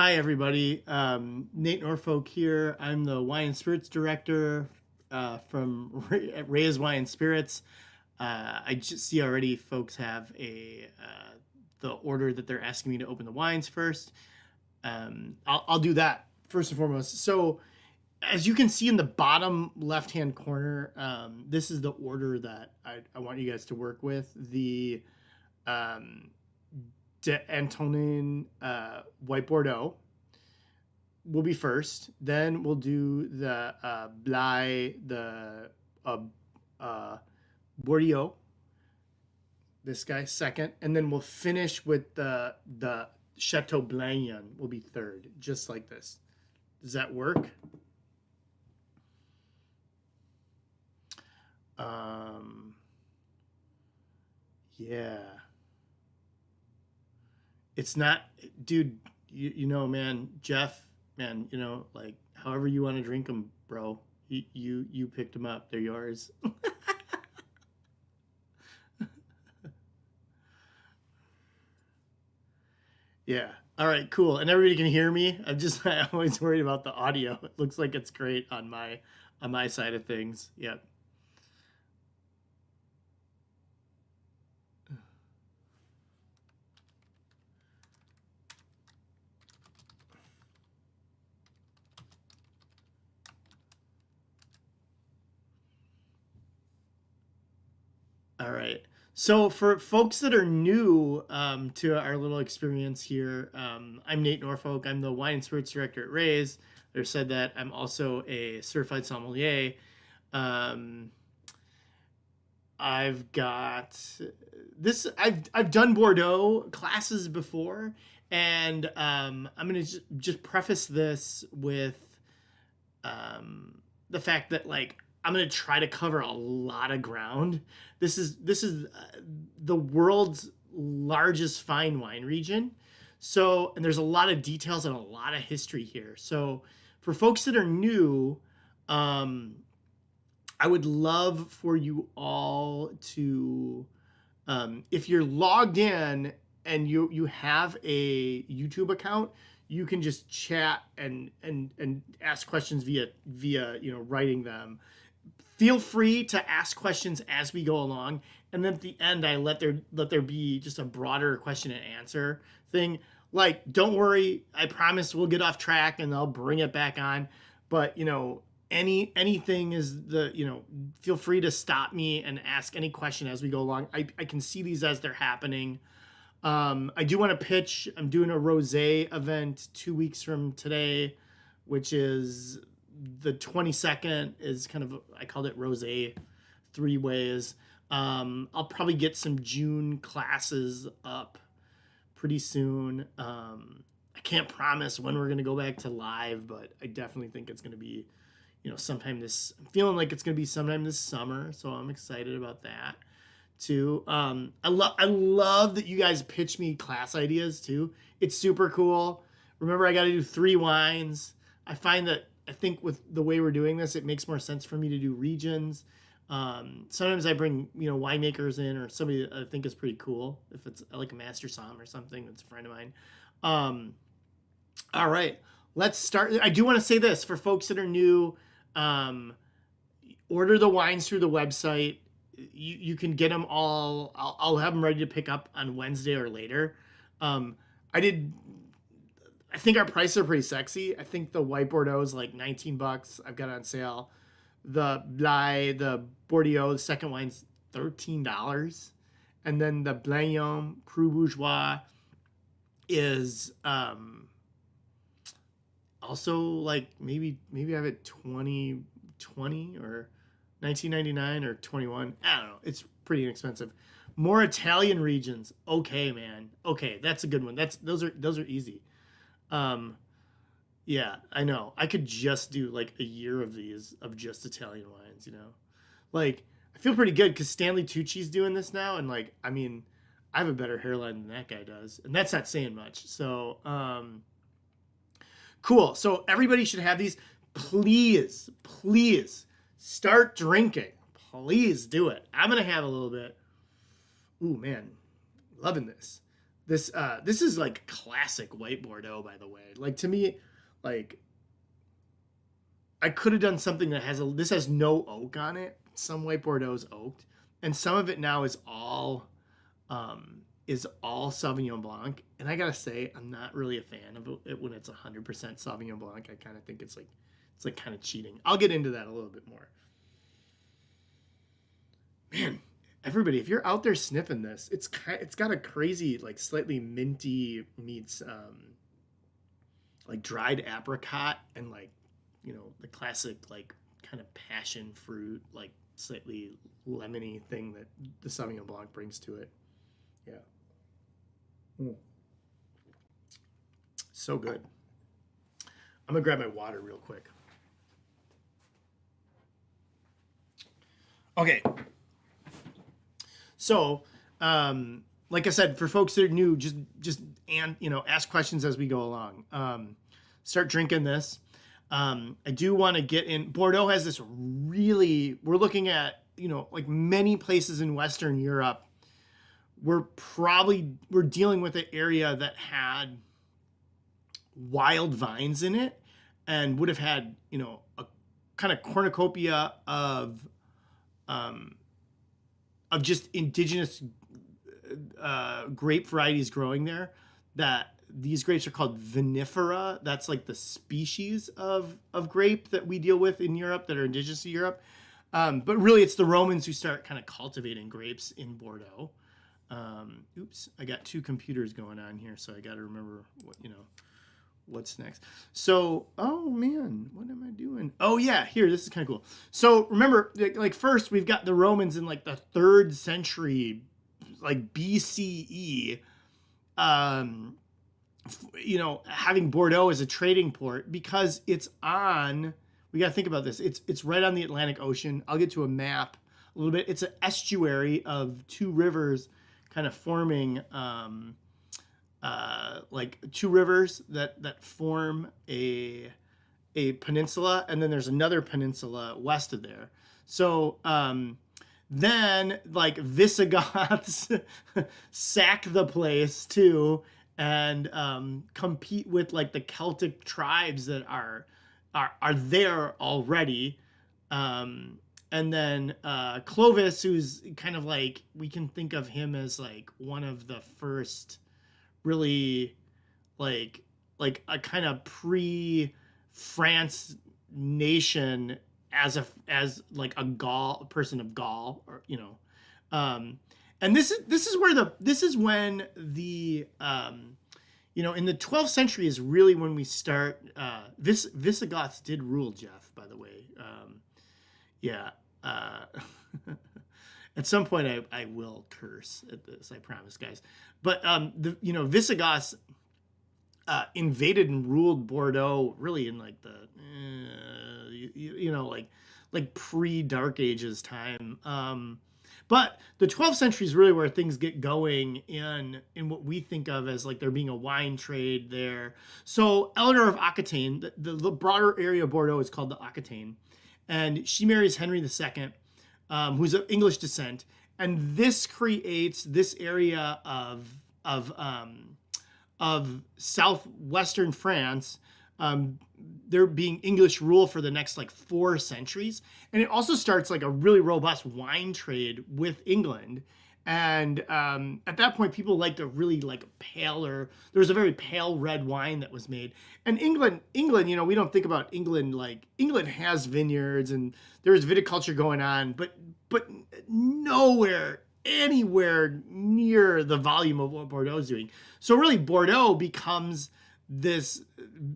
Hi, everybody. Nate Norfolk here. I'm the wine and spirits director from Ray's Wine and Spirits. I just see already folks have the order that they're asking me to open the wines first. I'll do that first and foremost. So, as you can see in the bottom left-hand corner, this is the order that I want you guys to work with. The um, Antonin White Bordeaux will be first. Then we'll do the uh, uh, Bourdieu, this guy second, and then we'll finish with the Chateau Blaignan will be third, just like this. Does that work? Um, yeah. It's not, dude. Man, Jeff, man. Like however you want to drink them, bro. You picked them up. They're yours. Yeah. All right. Cool. And everybody can hear me. I'm always worried about the audio. It looks like it's great on my side of things. Yep. All right. So for folks that are new to our little experience here, I'm Nate Norfolk. I'm the wine and spirits director at Ray's. They said that I'm also a certified sommelier. Um, I've got this. I've done Bordeaux classes before, and I'm gonna just preface this with the fact that like I'm gonna try to cover a lot of ground. This is the world's largest fine wine region, so and there's a lot of details and a lot of history here. So for folks that are new, um, I would love for you all to, if you're logged in and you have a YouTube account, you can just chat and ask questions via writing them. Feel free to ask questions as we go along, and then at the end, I let there be just a broader question and answer thing. Like, don't worry, I promise we'll get off track and I'll bring it back on. But anything is feel free to stop me and ask any question as we go along. I can see these as they're happening. I do want to pitch. I'm doing a rosé event 2 weeks from today, which is the 22nd. Is kind of, I called it rosé 3 ways. I'll probably get some June classes up pretty soon. I can't promise when we're gonna go back to live, but I definitely think it's gonna be, sometime this. I'm feeling like it's gonna be sometime this summer, so I'm excited about that too. I love that you guys pitch me class ideas too. It's super cool. Remember, I got to do 3 wines. I think with the way we're doing this, it makes more sense for me to do regions. Sometimes I bring winemakers in or somebody that I think is pretty cool. If it's like a master som or something that's a friend of mine. All right, let's start. I do want to say this for folks that are new. Um, Order the wines through the website. You can get them all. I'll have them ready to pick up on Wednesday or later. Um, I did. I think our prices are pretty sexy. I think the white Bordeaux is like $19. I've got it on sale. The Bordeaux, the second wine's $13, and then the Blaignan Cru Bourgeious is also like maybe I have it 20 or 1999 or 21. I don't know. It's pretty inexpensive. More Italian regions. Okay, man. Okay, that's a good one. Those are easy. Um, yeah, I know. I could just do like a year of these of just Italian wines. Like I feel pretty good because Stanley Tucci's doing this now, and like I mean, I have a better hairline than that guy does, and that's not saying much. So, cool. So everybody should have these. Please, please start drinking. Please do it. I'm gonna have a little bit. Ooh, man, loving this. This is like classic white Bordeaux, by the way. Like to me, like I could have done something that this has no oak on it. Some white Bordeaux is oaked, and some of it now is all Sauvignon Blanc. And I gotta say, I'm not really a fan of it when it's 100% Sauvignon Blanc. I kind of think it's like kind of cheating. I'll get into that a little bit more. Man, everybody, if you're out there sniffing this, it's got a crazy, like slightly minty meets like dried apricot and like, you know, the classic like kind of passion fruit, like slightly lemony thing that the Sauvignon Blanc brings to it. Yeah. So good. I'm gonna grab my water real quick. Okay. So, like I said, for folks that are new, just ask questions as we go along. Start drinking this. I do want to get in. Bordeaux has this really. We're looking at like many places in Western Europe. We're dealing with an area that had wild vines in it, and would have had a kind of cornucopia of just indigenous grape varieties growing there. That these grapes are called vinifera. That's like the species of grape that we deal with in Europe that are indigenous to Europe. But really, it's the Romans who start kind of cultivating grapes in Bordeaux. Oops, I got two computers going on here, so I got to remember what's next. So, oh man, what am I doing? Oh yeah, here, this is kind of cool. So remember, like first we've got the Romans in like the 3rd century, like BCE, having Bordeaux as a trading port because it's on. We got to think about this. It's right on the Atlantic Ocean. I'll get to a map a little bit. It's an estuary of two rivers, kind of forming. Like two rivers that form a peninsula, and then there's another peninsula west of there. So then like Visigoths sack the place too, and compete with like the Celtic tribes that are there already. And then Clovis, who's kind of like, we can think of him as like one of the first really like a kind of pre-France nation as like a person of Gaul, or and this is when the in the 12th century is really when we start. Visigoths did rule, Jeff, by the way. At some point I will curse at this, I promise, guys. But Visigoths invaded and ruled Bordeaux really in like the like pre-Dark Ages time. But the 12th century is really where things get going in what we think of as like there being a wine trade there. So Eleanor of Aquitaine, the broader area of Bordeaux is called the Aquitaine, and she marries Henry II, who's of English descent, and this creates this area of southwestern France, there being English rule for the next like 4 centuries, and it also starts like a really robust wine trade with England. And at that point, people liked a really like paler. There was a very pale red wine that was made. And England, we don't think about England like England has vineyards and there's viticulture going on, but nowhere anywhere near the volume of what Bordeaux is doing. So really, Bordeaux becomes this.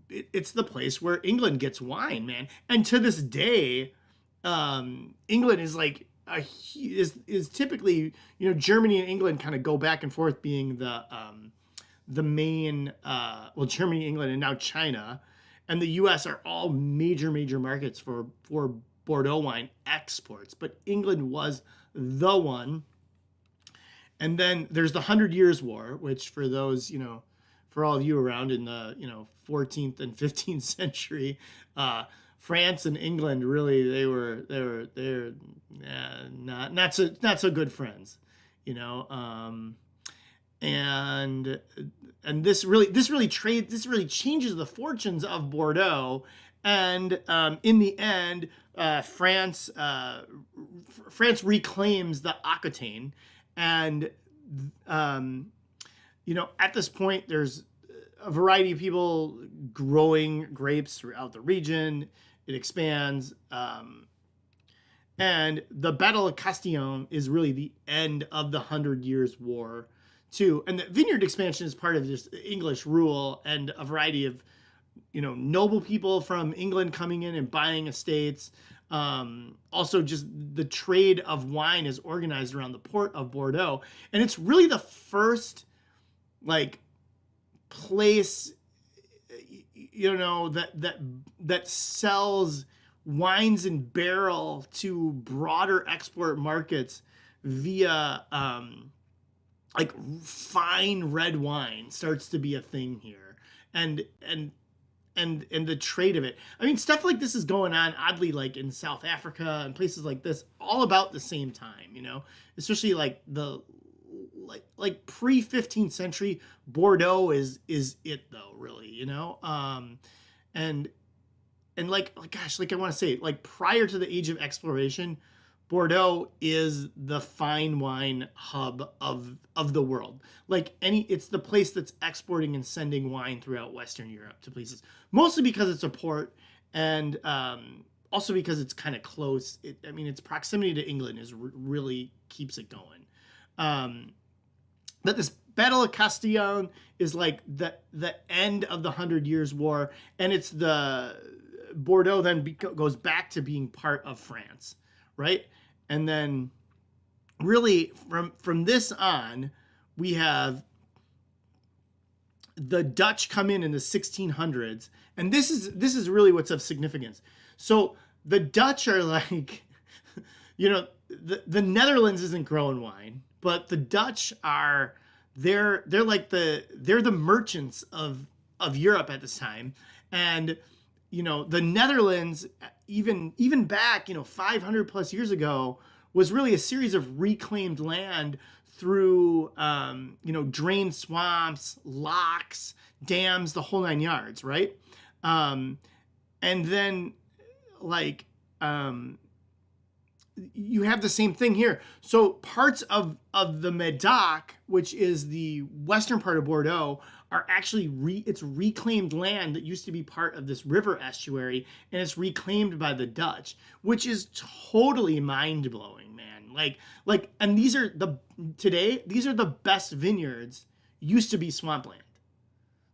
It's the place where England gets wine, man. And to this day, England is like. Is typically, Germany and England kind of go back and forth being the main, Germany, England, and now China, and the U.S. are all major markets for Bordeaux wine exports. But England was the one. And then there's the 100 Years' War, which for those, for all of you around in the 14th and 15th century, France and England really they're not so good friends, and this really changes the fortunes of Bordeaux. And in the end, France reclaims the Aquitaine, and at this point, there's a variety of people growing grapes throughout the region. It expands, and the Battle of Castillon is really the end of the 100 Years' War, too. And the vineyard expansion is part of just English rule, and a variety of noble people from England coming in and buying estates. Also, just the trade of wine is organized around the port of Bordeaux, and it's really the first place that sells wines in barrel to broader export markets via fine red wine starts to be a thing here, and the trade of it. I mean, stuff like this is going on oddly in South Africa and places like this all about the same time, especially pre 15th century Bordeaux is it though, really, and gosh, I want to say prior to the age of exploration, Bordeaux is the fine wine hub of the world. It's the place that's exporting and sending wine throughout Western Europe to places, mostly because it's a port, and also because it's kind of close. Its proximity to England really keeps it going. But this Battle of Castillon is the end of the 100 Years' War, and it's the Bordeaux then goes back to being part of France, right? And then really from this on, we have the Dutch come in the 1600s, and this is really what's of significance. So the Dutch are the Netherlands isn't growing wine, but the Dutch are they're the merchants of Europe at this time. And the Netherlands, even back 500 plus years ago, was really a series of reclaimed land through drained swamps, locks, dams, the whole 9 yards, right? And then you have the same thing here. So parts of the Médoc, which is the western part of Bordeaux, are actually it's reclaimed land that used to be part of this river estuary, and it's reclaimed by the Dutch, which is totally mind-blowing, man. And these are the best vineyards used to be swampland.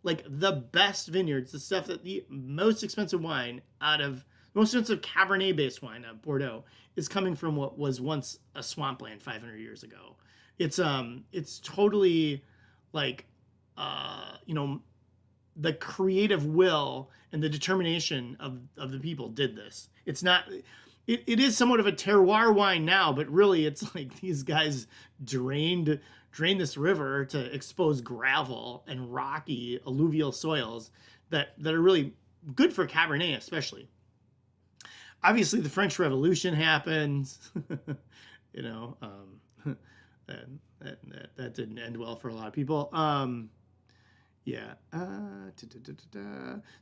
The best vineyards, the stuff that the most expensive Cabernet-based wine out of Bordeaux is coming from what was once a swampland 500 years ago. It's totally the creative will and the determination of the people did this. It's not. It is somewhat of a terroir wine now, but really it's these guys drained this river to expose gravel and rocky alluvial soils that are really good for Cabernet, especially. Obviously, the French Revolution happens. That didn't end well for a lot of people. Yeah.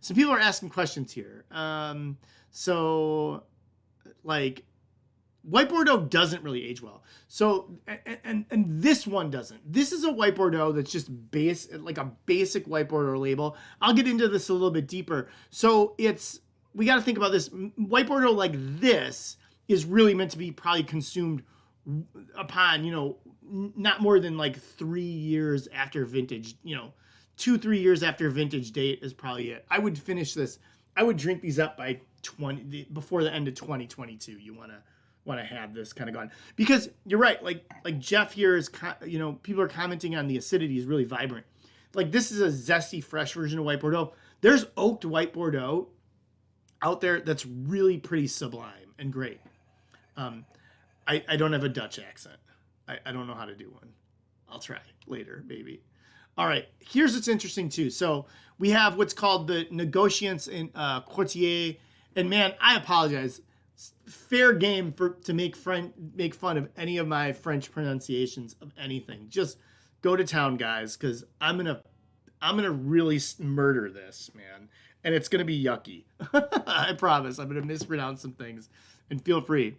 Some people are asking questions here. So, white Bordeaux doesn't really age well. So, and this one doesn't. This is a white Bordeaux that's just a basic white Bordeaux label. I'll get into this a little bit deeper. So we got to think about this. White Bordeaux like this is really meant to be probably consumed upon, not more than 3 years after vintage, 2-3 years after vintage date is probably it. I would finish this. I would drink these up by before the end of 2022. You want to have this kind of gone, because you're right. Like Jeff here is, people are commenting on the acidity is really vibrant. This is a zesty, fresh version of white Bordeaux. There's oaked white Bordeaux out there that's really pretty sublime and great. I don't have a Dutch accent. I don't know how to do one. I'll try later, maybe. All right, here's what's interesting too. So we have what's called the Negociants in Courtier, and man, I apologize. Fair game to make fun of any of my French pronunciations of anything. Just go to town, guys, because I'm gonna really murder this, man, and it's gonna be yucky. I promise. I'm gonna mispronounce some things, and feel free.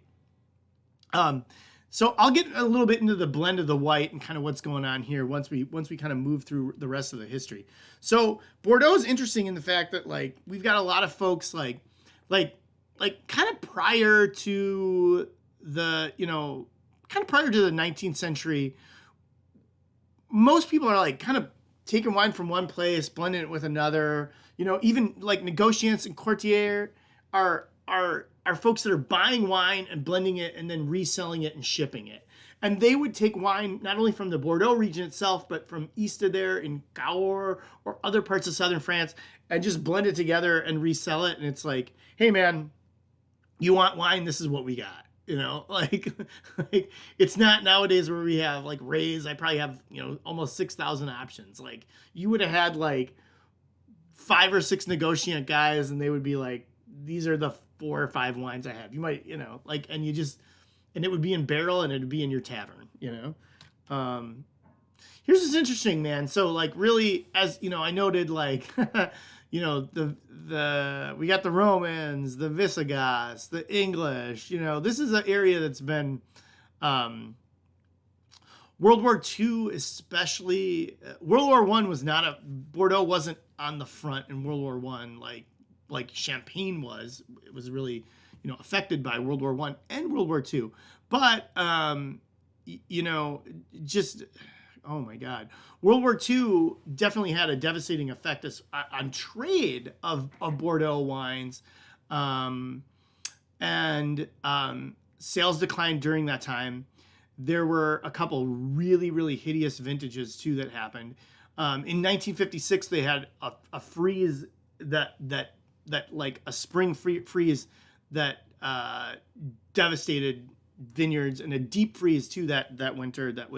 So I'll get a little bit into the blend of the white and kind of what's going on here once we kind of move through the rest of the history. So Bordeaux is interesting in the fact that like we've got a lot of folks like kind of prior to the kind of prior to the 19th century. Most people are like kind of taking wine from one place, blending it with another. Even like negociants and courtiers are folks that are buying wine and blending it and then reselling it and shipping it. And they would take wine not only from the Bordeaux region itself, but from east of there in Cahors or other parts of southern France and just blend it together and resell it. And it's like, hey man, you want wine? This is what we got. Like it's not nowadays where we have like Rays. I probably have, almost 6,000 options. Like you would have had like 5 or 6 negotiant guys and they would be like, these are the 4 or 5 wines I have. You might, and it would be in barrel and it would be in your tavern, Here's what's interesting, man. So like really, as I noted, like, we got the Romans, the Visigoths, the English, this is an area that's been, World War II, especially World War I was not Bordeaux wasn't on the front in World War I, like Champagne was. It was really, affected by World War I and World War II. But, just, oh my God. World War II definitely had a devastating effect on trade of Bordeaux wines. And sales declined during that time. There were a couple really, really hideous vintages too that happened. In 1956, they had a freeze that like a spring freeze that devastated vineyards, and a deep freeze too that winter that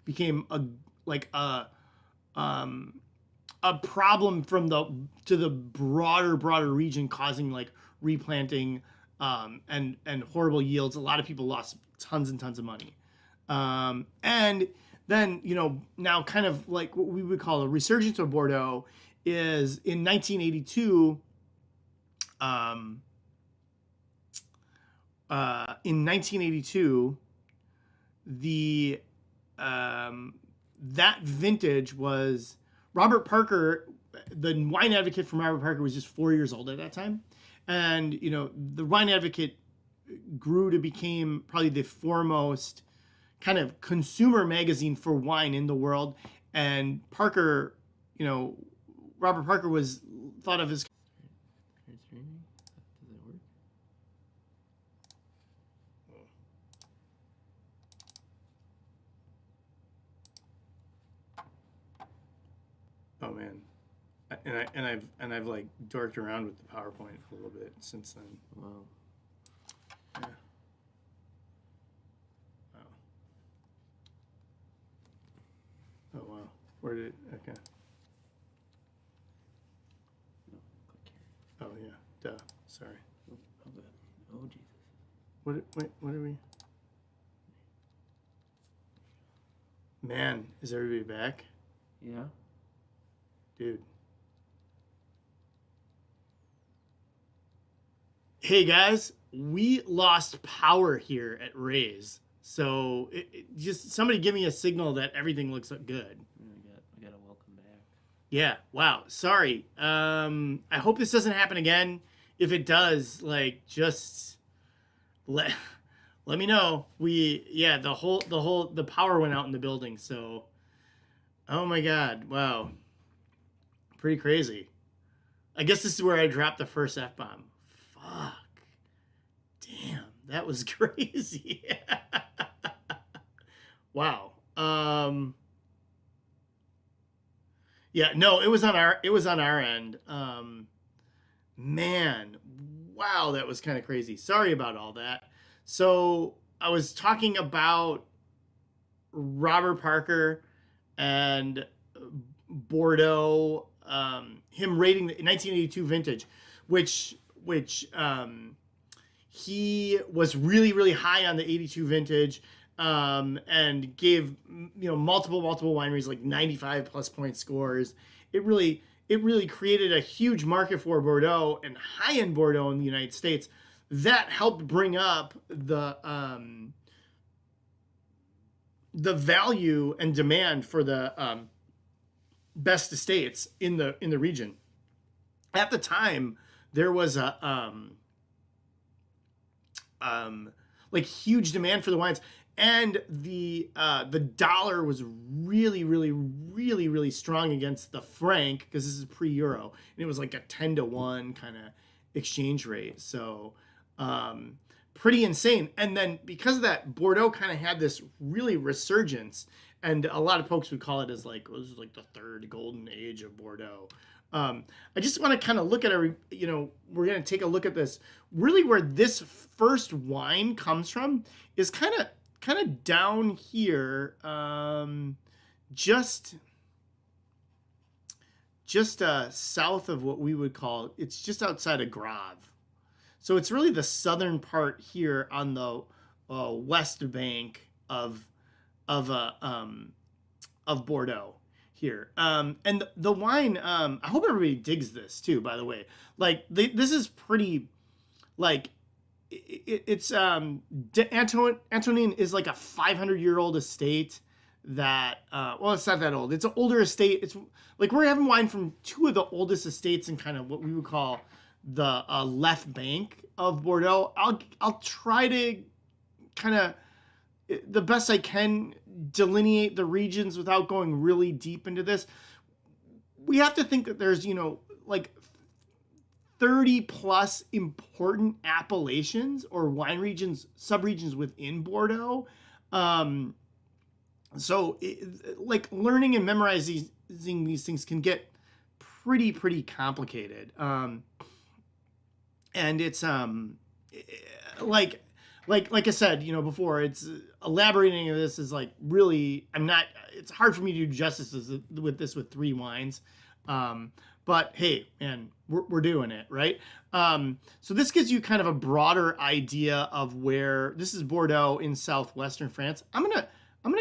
became a problem to the broader region, causing like replanting and horrible yields. A lot of people lost tons and tons of money. And then, now kind of like what we would call a resurgence of Bordeaux is in 1982. In 1982, that vintage was Robert Parker. The wine advocate from Robert Parker was just 4 years old at that time. And, the Wine Advocate grew to become probably the foremost kind of consumer magazine for wine in the world. And Parker, Robert Parker was thought of as... Does it work? Oh man. And I've like dorked around with the PowerPoint a little bit since then. Wow. Yeah. Wow. Oh wow. Where did okay. No, click here. Oh yeah. Duh. Sorry. Oh Jesus. What are we? Man, is everybody back? Yeah. Dude. Hey guys, we lost power here at Ray's. So just somebody give me a signal that everything looks good. We got a welcome back. Yeah. Wow. Sorry. I hope this doesn't happen again. If it does, like just let me know. The power went out in the building. So, oh my God. Wow. Pretty crazy. I guess this is where I dropped the first F-bomb. Fuck. Damn, that was crazy. Wow. Yeah, no, it was on our end. Man, wow, that was kind of crazy. Sorry about all that. So, I was talking about Robert Parker and Bordeaux, him rating the 1982 vintage, which he was really, really high on the 82 vintage. and gave multiple wineries like 95 plus point scores. It really created a huge market for Bordeaux and high-end Bordeaux in the United States that helped bring up the value and demand for the best estates in the region. At the time, there was a like huge demand for the wines, and the dollar was really strong against the franc, because this is pre-euro, and it was like a 10-to-1 kind of exchange rate. So pretty insane. And then because of that, Bordeaux kind of had this really resurgence, and a lot of folks would call it as like, well, this is like the third golden age of Bordeaux. I just want to kind of look at we're going to take a look at this. Really, where this first wine comes from is kind of down here, just south of what we would call, it's just outside of Grave. So it's really the southern part here on the west bank of Bordeaux here. And the wine, I hope everybody digs this too, by the way. Like this is pretty, like it's Antonin is like a 500-year-old estate that well, it's not that old. It's an older estate. It's like we're having wine from two of the oldest estates in kind of what we would call the left bank of Bordeaux. I'll try to kind of, the best I can, delineate the regions without going really deep into this. We have to think that there's like 30 plus important appellations or wine regions, subregions within Bordeaux. So like learning and memorizing these things can get pretty complicated. And it's like I said, before, it's elaborating on this is like really, it's hard for me to do justice with this with three wines. But hey, man, we're doing it, right? So this gives you kind of a broader idea of where this is. Bordeaux in southwestern France. I'm gonna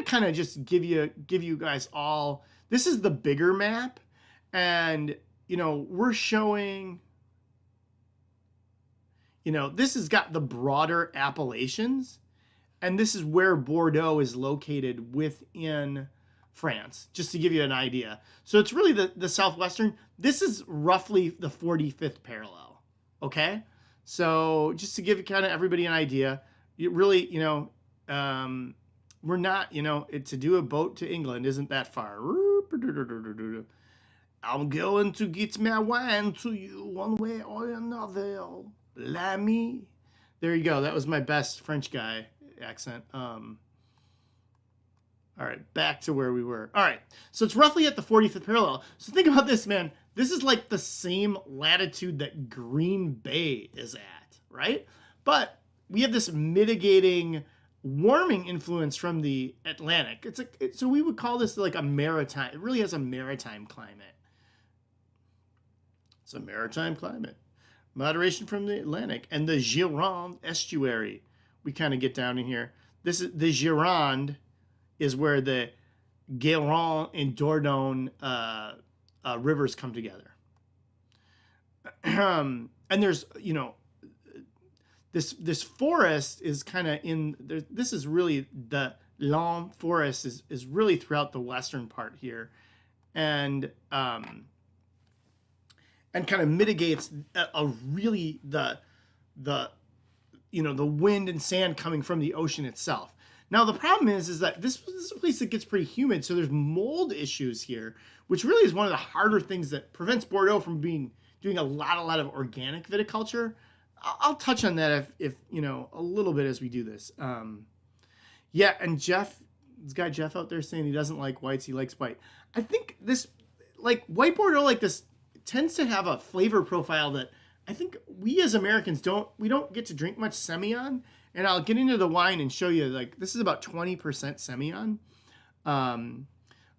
kind of just give you guys all. This is the bigger map, and we're showing. This has got the broader appellations, and this is where Bordeaux is located within France, just to give you an idea. So it's really the southwestern. This is roughly the 45th parallel, okay? So just to give kind of everybody an idea, you really, we're not, to do a boat to England isn't that far. I'm going to get my wine to you one way or another. L'ami. There you go. That was my best French guy accent. All right, back to where we were. All right, so it's roughly at the 45th parallel. So think about this, man. This is like the same latitude that Green Bay is at, right? But we have this mitigating warming influence from the Atlantic. So we would call this like a maritime. It really has a maritime climate. It's a maritime climate. Moderation from the Atlantic and the Gironde estuary. We kind of get down in here. This is the Gironde, is where the Garonne and Dordogne rivers come together. And there's, this forest is kind of in there. This is really the Long Forest is really throughout the western part here, and kind of mitigates a really the wind and sand coming from the ocean itself. Now the problem is that this is a place that gets pretty humid, so there's mold issues here, which really is one of the harder things that prevents Bordeaux from doing a lot of organic viticulture. I'll touch on that if a little bit as we do this. Yeah, and Jeff, this guy Jeff out there saying he doesn't like whites, he likes white. I think this, like white Bordeaux like this, tends to have a flavor profile that I think we as Americans don't get to drink much Semillon. And I'll get into the wine and show you, like, this is about 20% Semillon.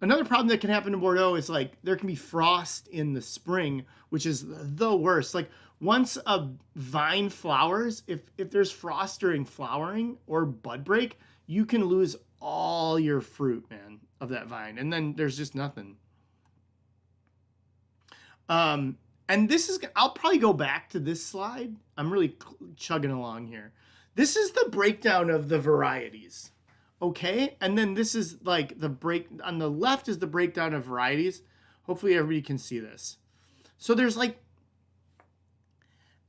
Another problem that can happen in Bordeaux is like there can be frost in the spring, which is the worst. Like once a vine flowers, if there's frost during flowering or bud break, you can lose all your fruit, man, of that vine, and then there's just nothing. And this is, I'll probably go back to this slide. I'm really chugging along here. This is the breakdown of the varieties. Okay, and then this is like the break on the left is the breakdown of varieties. Hopefully everybody can see this. So there's like,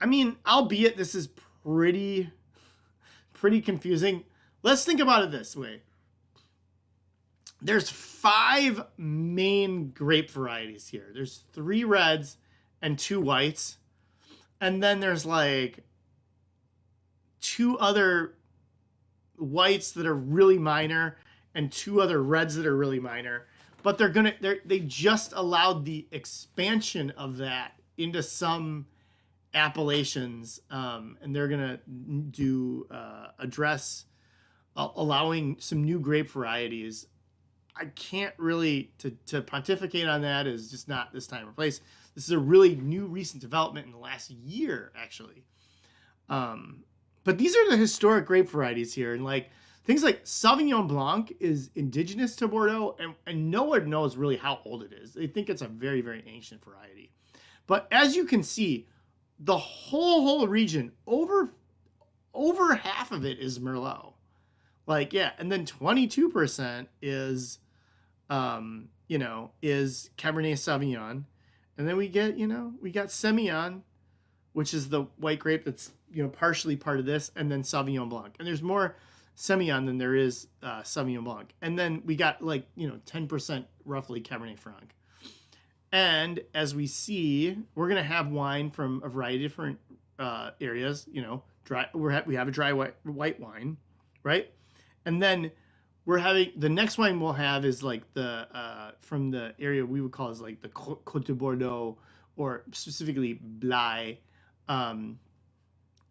I mean, albeit this is pretty confusing. Let's think about it this way. There's 5 main grape varieties here. There's 3 reds and 2 whites. And then there's like 2 other whites that are really minor and 2 other reds that are really minor, but they just allowed the expansion of that into some appellations, and they're gonna do address allowing some new grape varieties. I can't really to pontificate on that, is just not this time or place. This is a really new recent development in the last year, actually. But these are the historic grape varieties here. And like things like Sauvignon Blanc is indigenous to Bordeaux, and no one knows really how old it is. They think it's a very, very ancient variety. But as you can see, the whole region, over half of it is Merlot. Like, yeah, and then 22% is is Cabernet Sauvignon. And then we got Semillon, which is the white grape that's, partially part of this, and then Sauvignon Blanc. And there's more Semillon than there is Sauvignon Blanc. And then we got 10% roughly Cabernet Franc. And as we see, we're going to have wine from a variety of different areas, dry. We have a dry white wine, right? And then we're having, the next wine we'll have is like the, from the area we would call as like the Chateau Bourdieu, or specifically Blaye.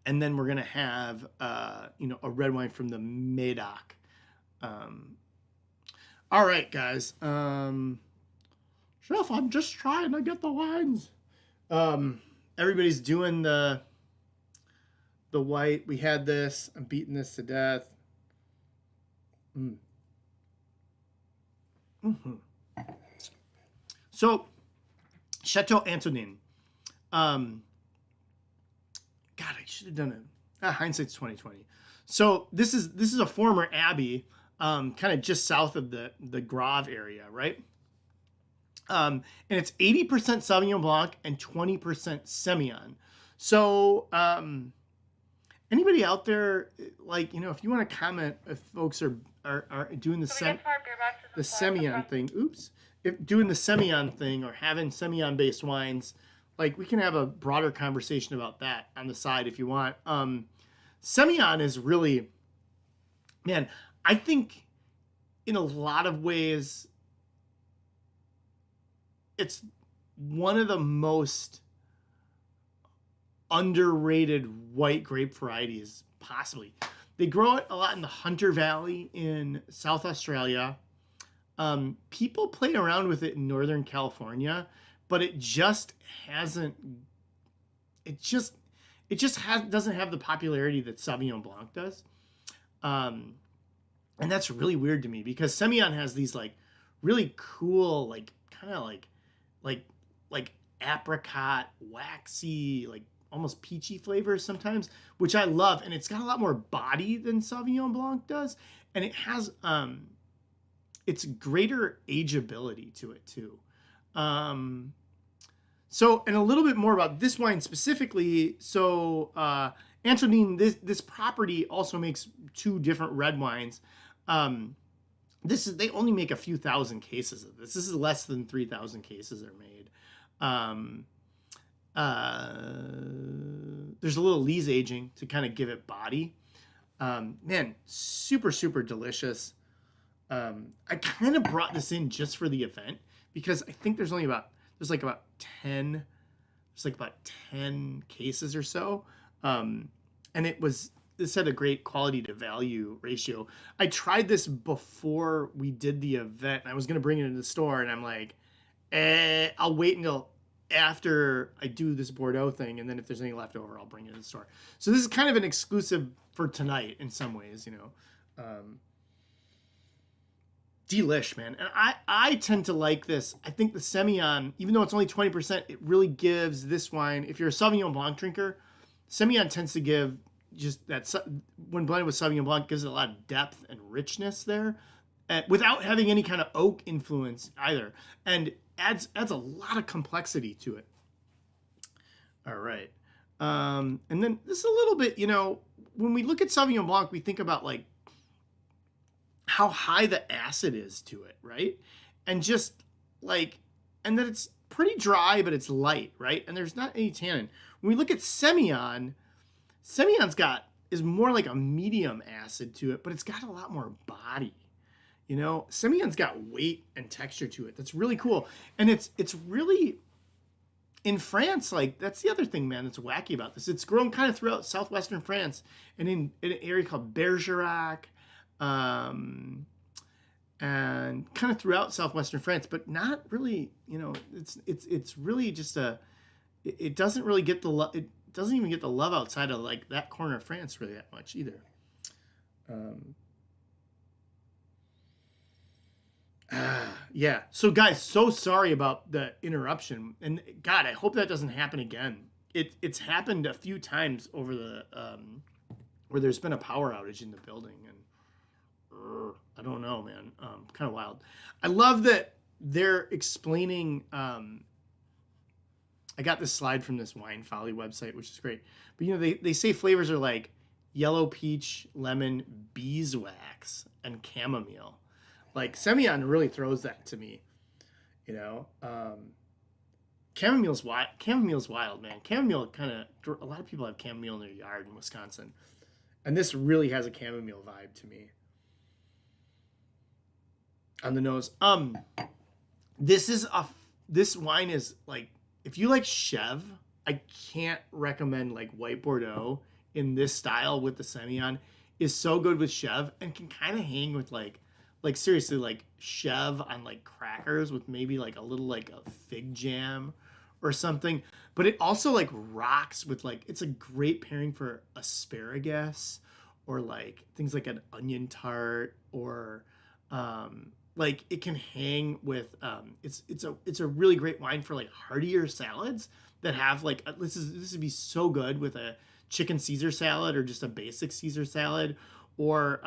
And then we're going to have, a red wine from the Médoc. All right, guys. Chef, I'm just trying to get the wines. Everybody's doing the white. We had this. I'm beating this to death. Mm-hmm. So, Chateau Antonin. God, I should have done it. Hindsight's 2020. So this is a former abbey, kind of just south of the Grave area, right? And it's 80% Sauvignon Blanc and 20% Semillon. So anybody out there, like, if you want to comment if folks are doing the Semillon thing, if doing the Semillon thing or having Semillon based wines, like, we can have a broader conversation about that on the side if you want. Semillon is really, man, I think in a lot of ways, it's one of the most underrated white grape varieties possibly. They grow it a lot in the Hunter Valley in South Australia. People play around with it in Northern California, but it just hasn't. Doesn't have the popularity that Sauvignon Blanc does, and that's really weird to me because Semillon has these like really cool, like kind of like apricot, waxy, like almost peachy flavors sometimes, which I love, and it's got a lot more body than Sauvignon Blanc does, and it has it's greater ageability to it too. So, and a little bit more about this wine specifically. So, Antonin, this property also makes 2 different red wines. They only make a few thousand cases of this. This is less than 3,000 cases are made. There's a little lees aging to kind of give it body. Man, super, super delicious. I kind of brought this in just for the event because I think there's about 10 cases or so. And it was this had a great quality to value ratio. I tried this before we did the event, and I was gonna bring it into the store, and I'm like, I'll wait until after I do this Bordeaux thing, and then if there's any left over, I'll bring it to the store. So this is kind of an exclusive for tonight in some ways, Delish, man. And I tend to like this. I think the Semillon, even though it's only 20%, it really gives this wine, if you're a Sauvignon Blanc drinker, Semillon tends to give just that, when blended with Sauvignon Blanc, gives it a lot of depth and richness there, without having any kind of oak influence either, and adds a lot of complexity to it. All right. And then this is a little bit, when we look at Sauvignon Blanc, we think about like how high the acid is to it, right? And just like, and that it's pretty dry, but it's light, right? And there's not any tannin. When we look at Semillon, is more like a medium acid to it, but it's got a lot more body. Semillon's got weight and texture to it. That's really cool. And it's really, in France, like, that's the other thing, man, that's wacky about this. It's grown kind of throughout southwestern France and in an area called Bergerac, and kind of throughout southwestern France, but not really, it's really just it doesn't really get the love. It doesn't even get the love outside of like that corner of France really that much either. Yeah. So guys, so sorry about the interruption, and God, I hope that doesn't happen again. It's happened a few times over the where there's been a power outage in the building, and I don't know, man. Kind of wild. I love that they're explaining. I got this slide from this Wine Folly website, which is great. But they say flavors are like yellow peach, lemon, beeswax, and chamomile. Like Semillon really throws that to me. Chamomile's wild. Chamomile's wild, man. Chamomile a lot of people have chamomile in their yard in Wisconsin, and this really has a chamomile vibe to me. On the nose. This wine is like, if you like Chev, I can't recommend like white Bordeaux in this style with the Semillon. Is so good with Chev and can kind of hang with like seriously like Chev on like crackers with maybe like a little like a fig jam or something. But it also like rocks with like, it's a great pairing for asparagus or like things like an onion tart, or like it can hang with it's a really great wine for like heartier salads that have like this would be so good with a chicken Caesar salad or just a basic Caesar salad, or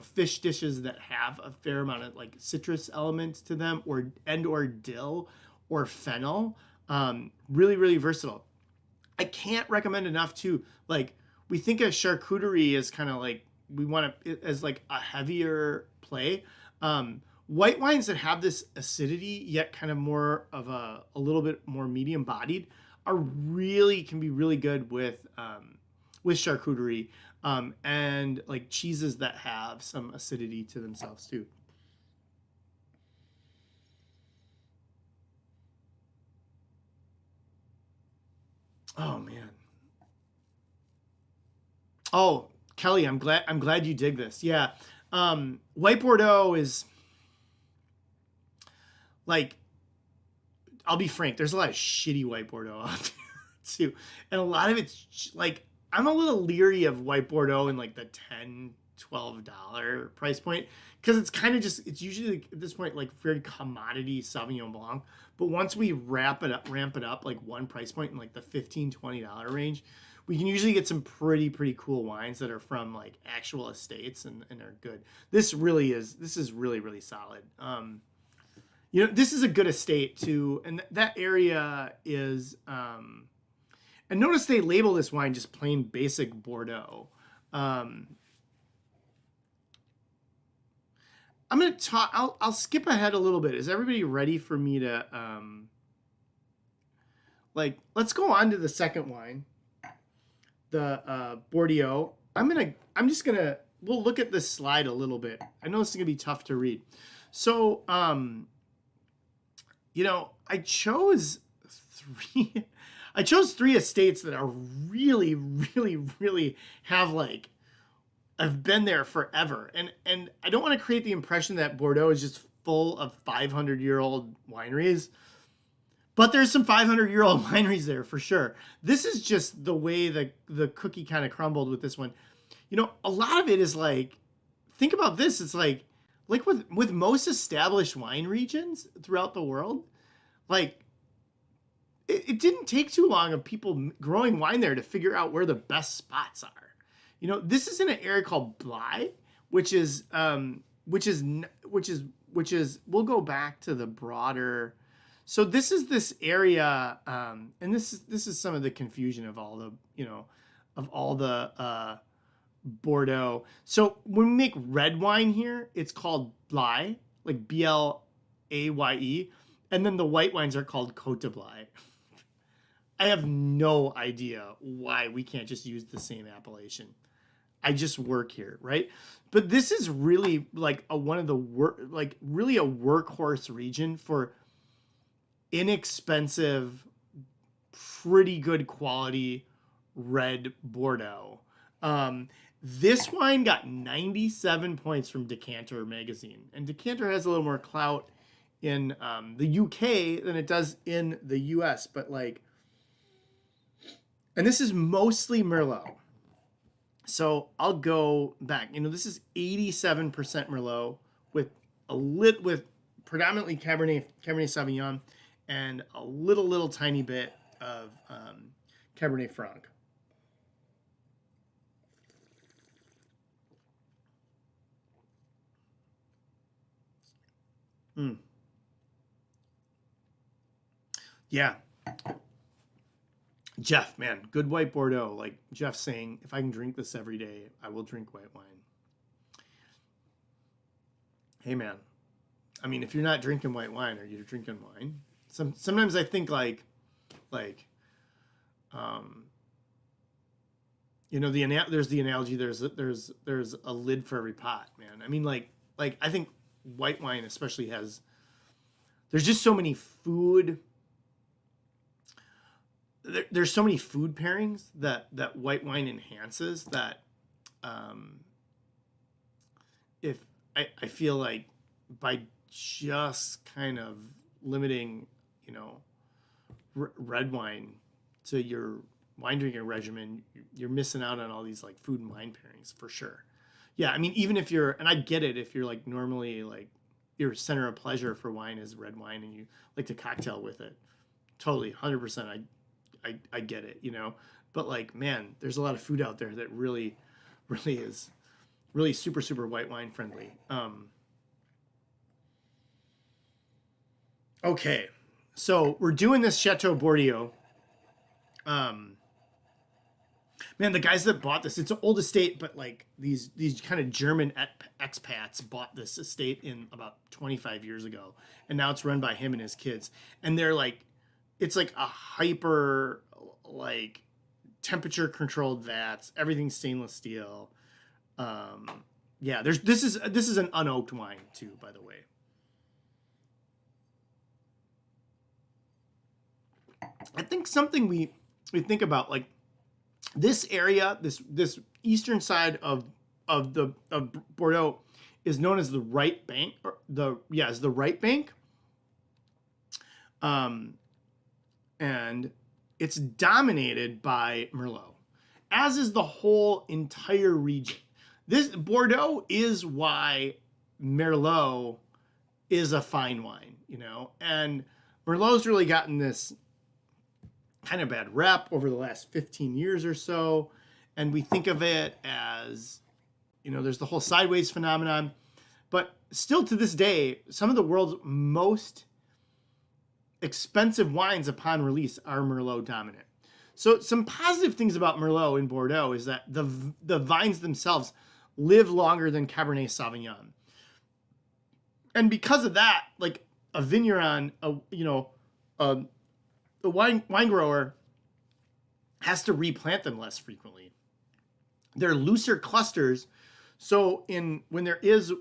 fish dishes that have a fair amount of like citrus elements to them, or dill or fennel. Really, really versatile. I can't recommend enough too. Like, we think of charcuterie as kind of like, we want it as like a heavier play. White wines that have this acidity yet kind of more of a little bit more medium bodied can be really good with charcuterie, and like cheeses that have some acidity to themselves too. Oh man. Oh, Kelly, I'm glad you dig this. Yeah. White Bordeaux is like, I'll be frank, there's a lot of shitty white Bordeaux out there too. And a lot of it's like, I'm a little leery of white Bordeaux in like the $10, $12 price point, because it's kind of just, it's usually at this point like very commodity Sauvignon Blanc. But once we ramp it up like one price point in like the $15, $20 range, we can usually get some pretty cool wines that are from like actual estates and are good. This is really, really solid. This is a good estate too, and that area is, and notice they label this wine just plain basic Bordeaux. I'm going to talk, I'll skip ahead a little bit. Is everybody ready for me to, let's go on to the second wine, the Bordeaux. We'll look at this slide a little bit. I know this is going to be tough to read. So, I chose three estates that are really, really, really have like I've been there forever, and I don't want to create the impression that Bordeaux is just full of 500-year-old wineries, but there's some 500-year-old wineries there for sure. This is just the way the cookie kind of crumbled with this one. A lot of it is like, think about this. It's like with most established wine regions throughout the world, like it didn't take too long of people growing wine there to figure out where the best spots are. This is in an area called Blaye, which is we'll go back to the broader. So this is this area, and this is some of the confusion of all the Bordeaux. So when we make red wine here, it's called Blaye, like Blaye, and then the white wines are called Côte de Blaye. I have no idea why we can't just use the same appellation. I just work here, right? But this is really like really a workhorse region for inexpensive, pretty good quality red Bordeaux. This wine got 97 points from Decanter magazine, and Decanter has a little more clout in the UK than it does in the US, but and this is mostly Merlot. So I'll go back. This is 87% Merlot with predominantly Cabernet Sauvignon and a little tiny bit of Cabernet Franc. Yeah. Jeff, man, good white Bordeaux. Like Jeff saying, if I can drink this every day, I will drink white wine. Hey, man. I mean, if you're not drinking white wine, are you drinking wine? Sometimes I think there's the analogy. There's a lid for every pot, man. I mean, I think white wine especially there's just so many food. There's so many food pairings that white wine enhances that if I feel like by just kind of limiting red wine to your wine drinking regimen, you're missing out on all these like food and wine pairings for sure. Yeah, I mean, even if and I get it, if you're like normally like your center of pleasure for wine is red wine and you like to cocktail with it, totally 100%. I get it, but like, man, there's a lot of food out there that really is really super, super white wine friendly. Okay. So we're doing this Chateau Bourdieu. Man, the guys that bought this, it's an old estate, but like these kind of German expats bought this estate in about 25 years ago. And now it's run by him and his kids. And they're like, it's like a hyper like temperature controlled vats, everything's stainless steel. Yeah, this is an unoaked wine too, by the way. I think something we think about, like this area, this eastern side of Bordeaux is known as the right bank, or the right bank. And it's dominated by Merlot, as is the whole entire region. This Bordeaux is why Merlot is a fine wine, and Merlot's really gotten this kind of bad rep over the last 15 years or so. And we think of it as, there's the whole sideways phenomenon, but still to this day, some of the world's most expensive wines upon release are Merlot dominant. So some positive things about Merlot in Bordeaux is that the vines themselves live longer than Cabernet Sauvignon. And because of that, like a vineyard, a wine grower has to replant them less frequently. They're looser clusters, so when there is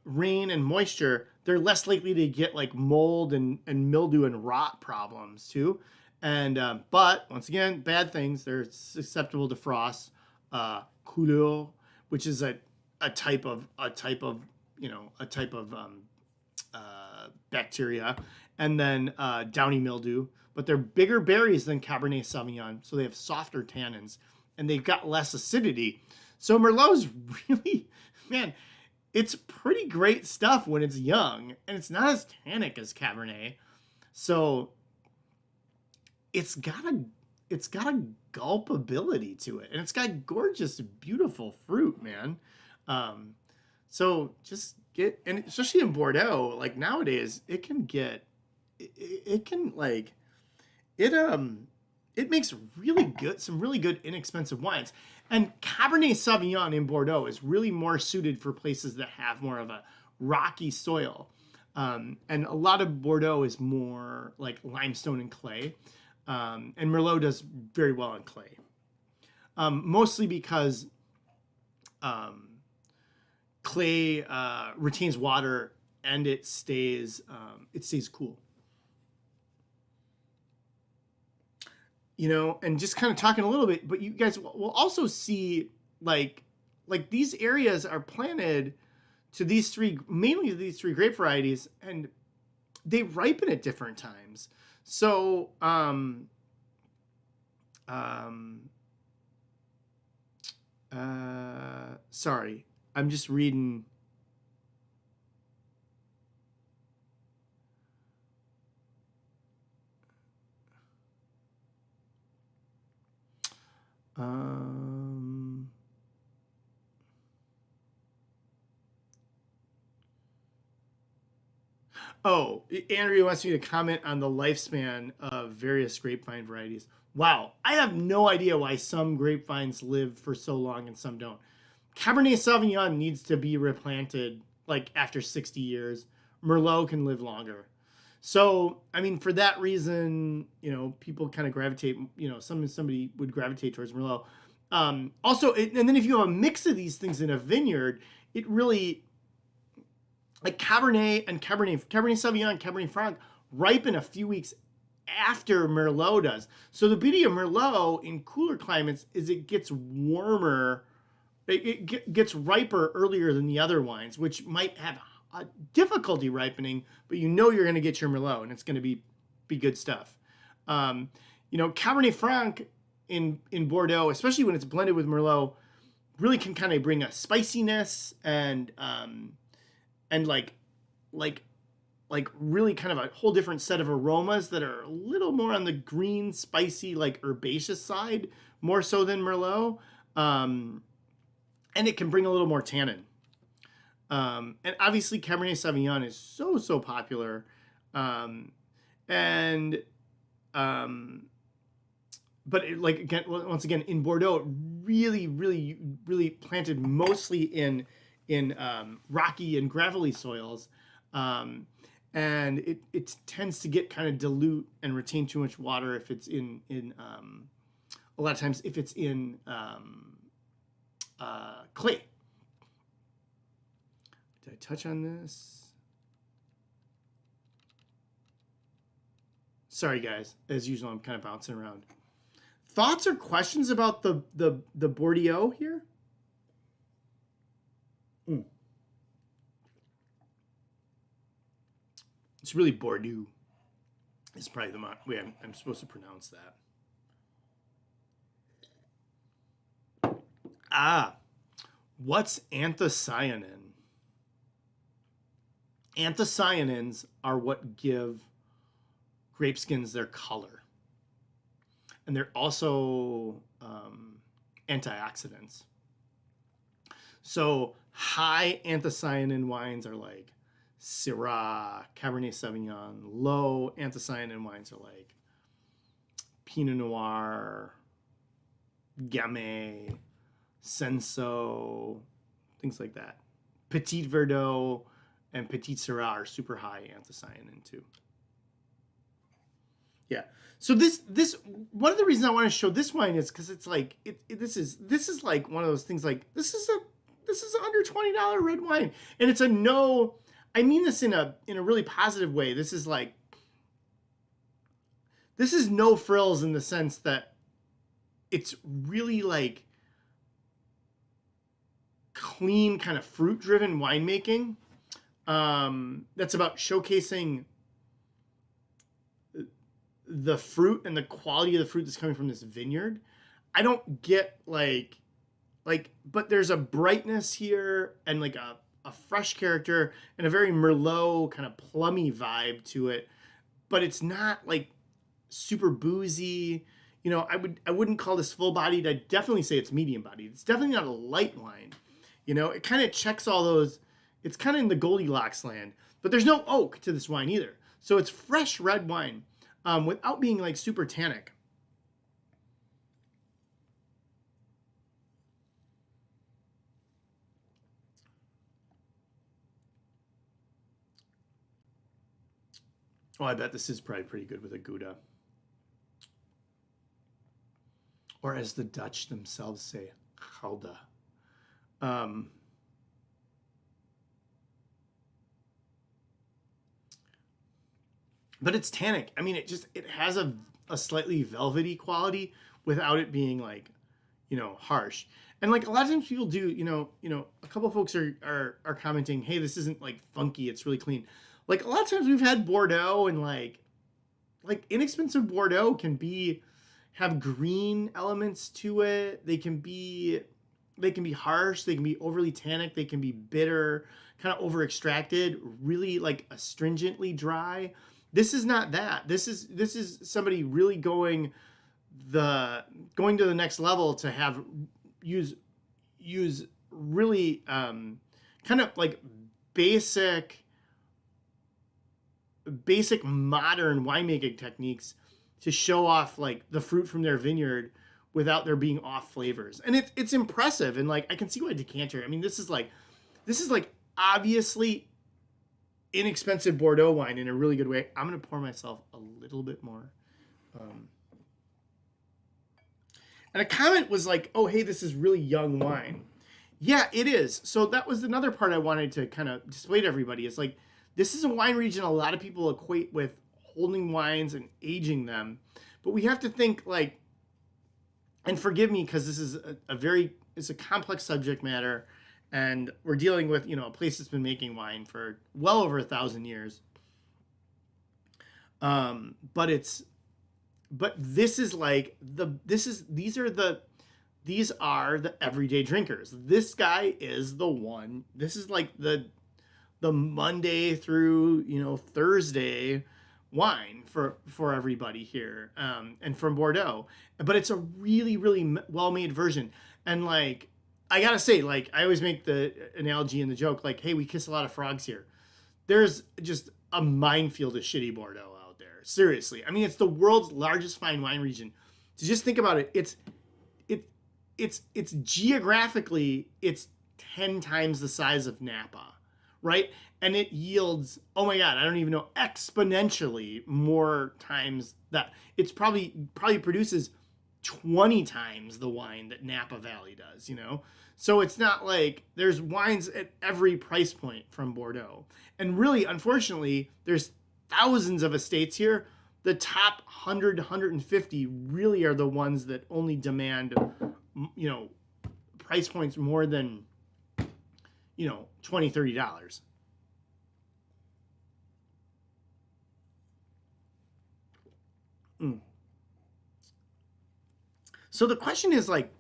rain and moisture, they're less likely to get like mold and mildew and rot problems too. And but once again, bad things. They're susceptible to frost, coulure, which is a type of bacteria, and then downy mildew. But they're bigger berries than Cabernet Sauvignon, so they have softer tannins, and they've got less acidity. So Merlot's really, man, it's pretty great stuff when it's young, and it's not as tannic as Cabernet. So it's got a gulpability to it, and it's got gorgeous, beautiful fruit, man. So just get, and especially in Bordeaux, like nowadays, it makes some really good inexpensive wines. And Cabernet Sauvignon in Bordeaux is really more suited for places that have more of a rocky soil. And a lot of Bordeaux is more like limestone and clay. And Merlot does very well in clay. Mostly because clay retains water and it stays cool. And just kind of talking a little bit, but you guys will also see like these areas are planted to mainly these three grape varieties, and they ripen at different times. So, sorry, I'm just reading. Oh, Andrea wants me to comment on the lifespan of various grapevine varieties. Wow, I have no idea why some grapevines live for so long and some don't. Cabernet Sauvignon needs to be replanted like after 60 years. Merlot can live longer. So, I mean, for that reason, people kind of gravitate, somebody would gravitate towards Merlot. Also, and then if you have a mix of these things in a vineyard, it really, like Cabernet Sauvignon, Cabernet Franc ripen a few weeks after Merlot does. So the beauty of Merlot in cooler climates is it gets warmer, it gets riper earlier than the other wines, which might have a difficulty ripening, but you're going to get your Merlot, and it's going to be good stuff. Cabernet Franc in Bordeaux, especially when it's blended with Merlot, really can kind of bring a spiciness and like really kind of a whole different set of aromas that are a little more on the green, spicy, like herbaceous side, more so than Merlot. And it can bring a little more tannin. And obviously Cabernet Sauvignon is so popular. But once again, in Bordeaux, it really planted mostly in rocky and gravelly soils. And it tends to get kind of dilute and retain too much water if it's in a lot of times if it's in clay. Did I touch on this? Sorry guys, as usual I'm kind of bouncing around. Thoughts or questions about the Bourdieu here? It's really Bordeaux. It's probably the way I'm supposed to pronounce that. What's anthocyanin? Anthocyanins are what give grape skins their color. And they're also antioxidants. So high anthocyanin wines are like Syrah, Cabernet Sauvignon. Low anthocyanin wines are like Pinot Noir, Gamay, Senso, things like that. Petit Verdot and Petit Syrah are super high anthocyanin too. Yeah. So this one of the reasons I want to show this wine is because it's like this is like one of those things like this is under $20 red wine, and it's I mean this in a really positive way. This is no frills in the sense that it's really like clean kind of fruit-driven winemaking. That's about showcasing the fruit and the quality of the fruit that's coming from this vineyard. I don't get but there's a brightness here and like a fresh character and a very Merlot kind of plummy vibe to it, but it's not like super boozy. You know, I wouldn't call this full bodied. I'd definitely say it's medium bodied. It's definitely not a light wine. You know, it kind of checks all those. It's kind of in the Goldilocks land, but there's no oak to this wine either. So it's fresh red wine without being like super tannic. Oh, I bet this is probably pretty good with a Gouda. Or as the Dutch themselves say, Gouda. But it's tannic. I mean, it has a slightly velvety quality without it being like, you know, harsh. And like a lot of times people do, you know, a couple of folks are commenting, hey, this isn't like funky, it's really clean. Like a lot of times we've had Bordeaux and like inexpensive Bordeaux can have green elements to it. They can be harsh, they can be overly tannic, they can be bitter, kind of over extracted, really like astringently dry. This is not that. This is somebody really going to the next level to use really kind of like basic modern winemaking techniques to show off like the fruit from their vineyard without there being off flavors. And it's impressive. And like I can see why Decanter. I mean, this is like obviously inexpensive Bordeaux wine in a really good way. I'm going to pour myself a little bit more. And a comment was like, oh, hey, this is really young wine. Yeah, it is. So that was another part I wanted to kind of display to everybody. It's like, this is a wine region a lot of people equate with holding wines and aging them. But we have to think like, and forgive me because this is it's a complex subject matter. And we're dealing with, you know, a place that's been making wine for well over 1,000 years. But this is like these are the everyday drinkers. This guy is the one. This is like the Monday through, you know, Thursday wine for everybody here, and from Bordeaux. But it's a really, really well-made version. And like, I gotta say, like, I always make the analogy and the joke, like, hey, we kiss a lot of frogs here. There's just a minefield of shitty Bordeaux out there. Seriously. I mean, it's the world's largest fine wine region. So just think about it. It's geographically, it's 10 times the size of Napa, right? And it yields, oh my God, I don't even know, exponentially more times that. It's probably produces 20 times the wine that Napa Valley does, you know? So it's not like there's wines at every price point from Bordeaux. And really, unfortunately, there's thousands of estates here. The top 100 to 150 really are the ones that only demand, you know, price points more than, you know, $20, $30. So the question is like,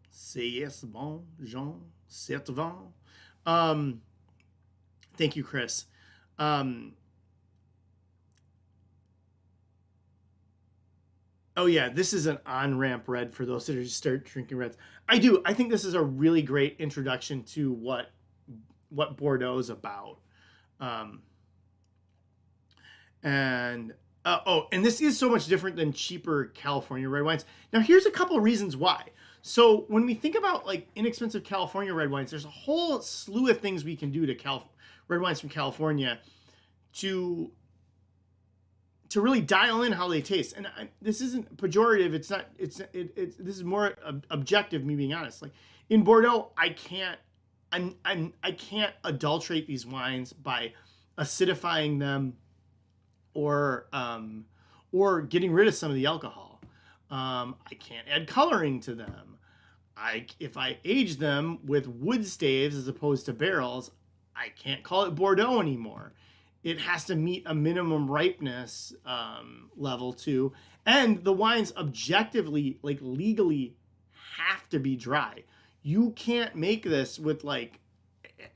c'est bon, Jean, c'est bon. Thank you, Chris. Oh yeah, this is an on-ramp red for those that are just start drinking reds. I think this is a really great introduction to what Bordeaux is about. And this is so much different than cheaper California red wines. Now, here's a couple of reasons why. So when we think about like inexpensive California red wines, there's a whole slew of things we can do to red wines from California to really dial in how they taste. And this isn't pejorative. It's not. This is more objective. Me being honest. Like in Bordeaux, I can't adulterate these wines by acidifying them or getting rid of some of the alcohol. I can't add coloring to them. If I age them with wood staves as opposed to barrels, I can't call it Bordeaux anymore. It has to meet a minimum ripeness level too, and the wines objectively, like legally, have to be dry. You can't make this with like,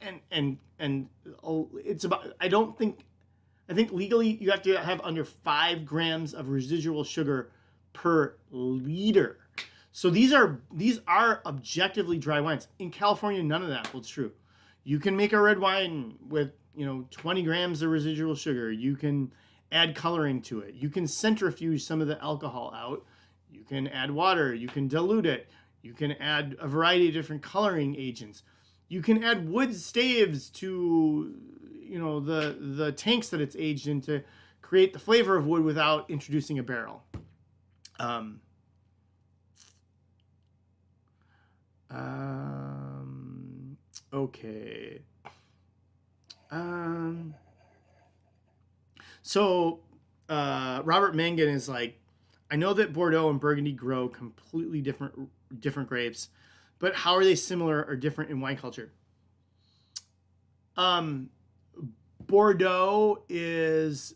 and it's about. I think legally you have to have under 5 grams of residual sugar per liter. So these are objectively dry wines. In California, none of that holds true. You can make a red wine with 20 grams of residual sugar. You can add coloring to it. You can centrifuge some of the alcohol out. You can add water. You can dilute it. You can add a variety of different coloring agents. You can add wood staves to the tanks that it's aged in to create the flavor of wood without introducing a barrel. Okay. So Robert Mangan is like, I know that Bordeaux and Burgundy grow completely different grapes, but how are they similar or different in wine culture? Bordeaux is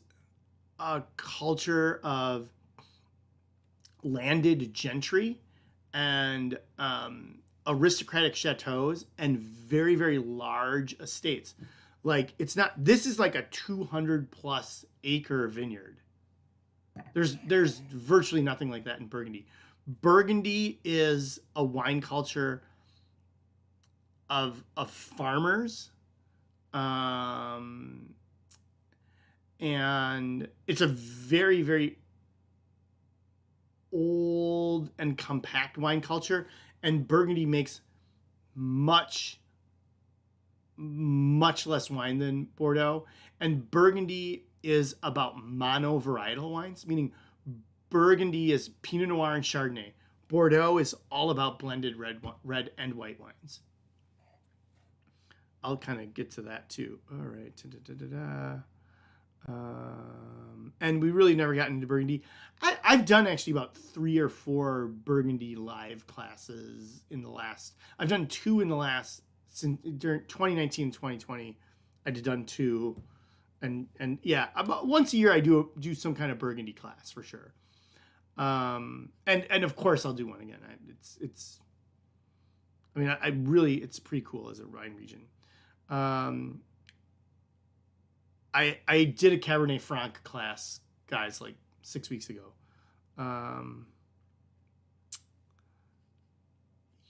a culture of landed gentry and aristocratic chateaus and very, very large estates. Like this is like a 200 plus acre vineyard. There's virtually nothing like that in Burgundy. Burgundy is a wine culture of farmers. And it's a very, very old and compact wine culture, and Burgundy makes much less wine than Bordeaux. And Burgundy is about mono-varietal wines, meaning Burgundy is Pinot Noir and Chardonnay. Bordeaux is all about blended red and white wines. I'll kind of get to that too. All right. And we really never got into Burgundy. I've done actually about 3 or 4 Burgundy live classes in the last. I've done 2 in the last during 2019 and 2020. I've done 2, and yeah, about once a year I do some kind of Burgundy class for sure. And of course I'll do one again. I really it's pretty cool as a wine region. I did a Cabernet Franc class, guys, like 6 weeks ago.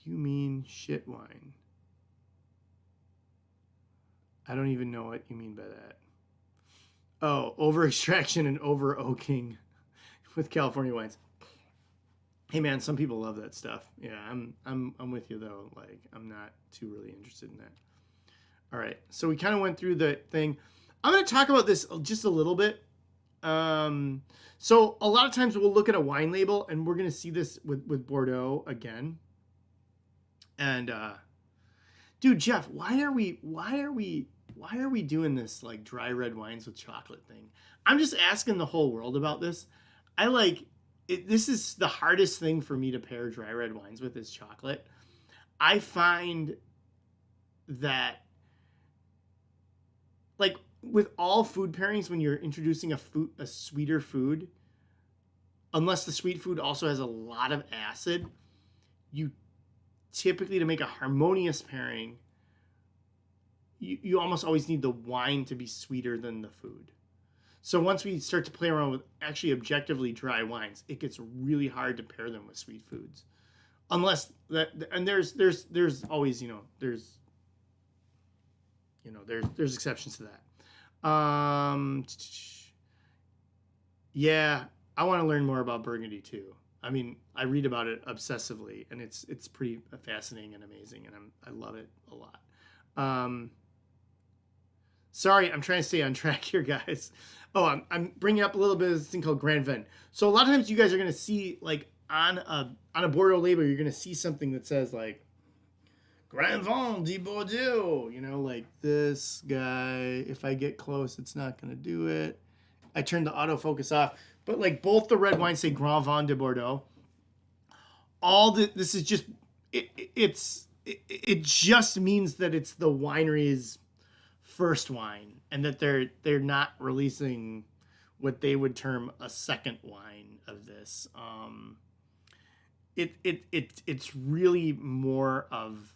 You mean shit wine? I don't even know what you mean by that. Oh, over extraction and over oaking with California wines. Hey man, some people love that stuff. Yeah, I'm with you though. Like I'm not too really interested in that. All right, so we kind of went through the thing. I'm going to talk about this just a little bit. So a lot of times we'll look at a wine label, and we're going to see this with Bordeaux again. And dude, Jeff, why are we doing this like dry red wines with chocolate thing? I'm just asking the whole world about this. I like it. This is the hardest thing for me to pair dry red wines with is chocolate. I find that like with all food pairings, when you're introducing a sweeter food, unless the sweet food also has a lot of acid, you typically, to make a harmonious pairing, you almost always need the wine to be sweeter than the food. So once we start to play around with actually objectively dry wines, it gets really hard to pair them with sweet foods. Unless that, and there's always, there's exceptions to that. Yeah, I want to learn more about Burgundy too. I mean, I read about it obsessively, and it's pretty fascinating and amazing, and I love it a lot. Sorry, I'm trying to stay on track here, guys. Oh, I'm bringing up a little bit of this thing called Grand Vin. So a lot of times you guys are going to see, like, on a Bordeaux label, you're going to see something that says, like, Grand Vin de Bordeaux. Like this guy. If I get close, it's not going to do it. I turned the autofocus off. But, like, both the red wines say Grand Vin de Bordeaux. this is just it just means that it's the winery's first wine, and that they're not releasing what they would term a second wine of this. It's really more of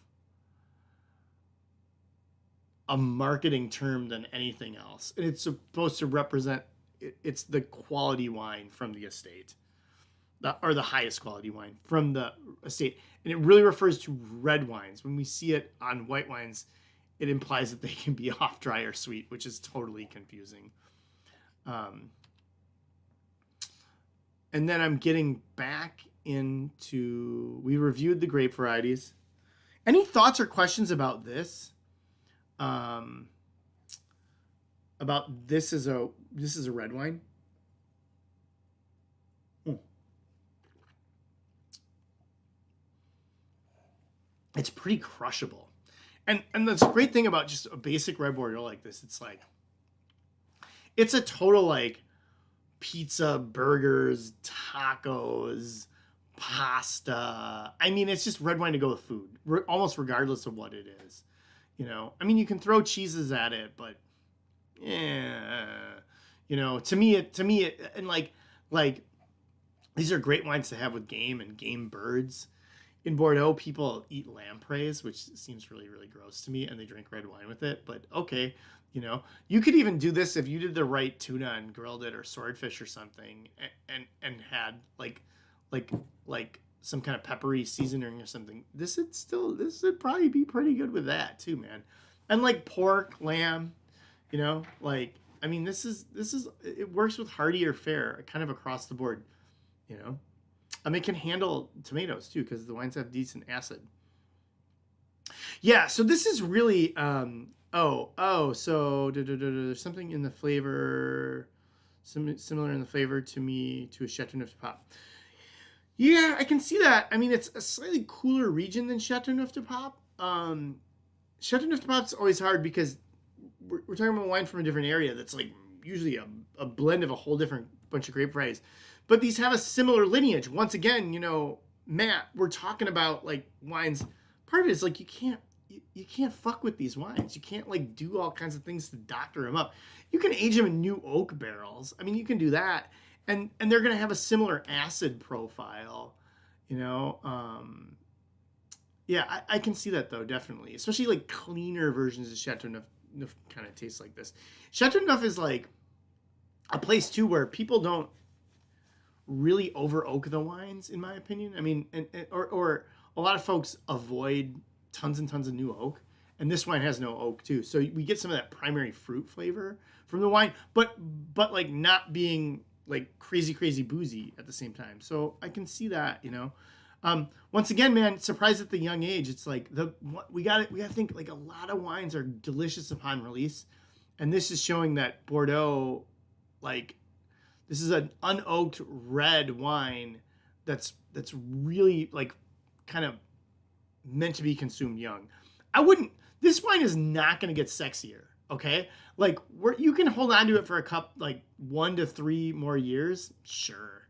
a marketing term than anything else, and it's supposed to represent it's the quality wine from the estate, or the highest quality wine from the estate, and it really refers to red wines. When we see it on white wines, it implies that they can be off dry or sweet, which is totally confusing. And then I'm getting back into, we reviewed the grape varieties. Any thoughts or questions about this? About this is a red wine. It's pretty crushable. And that's a great thing about just a basic red Bordeaux like this. It's like, it's a total like pizza, burgers, tacos, pasta. I mean, it's just red wine to go with food, almost regardless of what it is. You know, I mean, you can throw cheeses at it, but yeah, you know, to me, and like these are great wines to have with game and game birds. In Bordeaux, people eat lampreys, which seems really, really gross to me, and they drink red wine with it. But okay, you know, you could even do this if you did the right tuna and grilled it, or swordfish or something, and had like some kind of peppery seasoning or something. This would probably be pretty good with that too, man. And like pork, lamb, you know, like, I mean, this is it works with hearty or fare, kind of across the board, you know. It can handle tomatoes too, because the wines have decent acid. Yeah, so this is really so there's something in the flavor, similar in the flavor to me to a Chateauneuf du Pape. Yeah, I can see that. I mean, it's a slightly cooler region than Chateauneuf du Pape. Chateauneuf du Pape's always hard because we're talking about wine from a different area that's like usually a blend of a whole different bunch of grape varieties. But these have a similar lineage. Once again, you know, Matt, we're talking about like wines. Part of it is like you can't fuck with these wines. You can't like do all kinds of things to doctor them up. You can age them in new oak barrels. I mean, you can do that, and they're gonna have a similar acid profile, you know. Yeah, I can see that though, definitely. Especially like cleaner versions of Chateauneuf kind of taste like this. Chateauneuf is like a place too where people don't really over oak the wines, in my opinion. I mean, or a lot of folks avoid tons and tons of new oak, and this wine has no oak too, so we get some of that primary fruit flavor from the wine, but like not being like crazy boozy at the same time. So I can see that, you know. Once again, man, surprised at the young age. It's like we gotta think like a lot of wines are delicious upon release, and this is showing that Bordeaux, like, this is an unoaked red wine that's really like kind of meant to be consumed young. This wine is not going to get sexier, okay? Like, you can hold on to it for a cup like 1 to 3 more years, sure.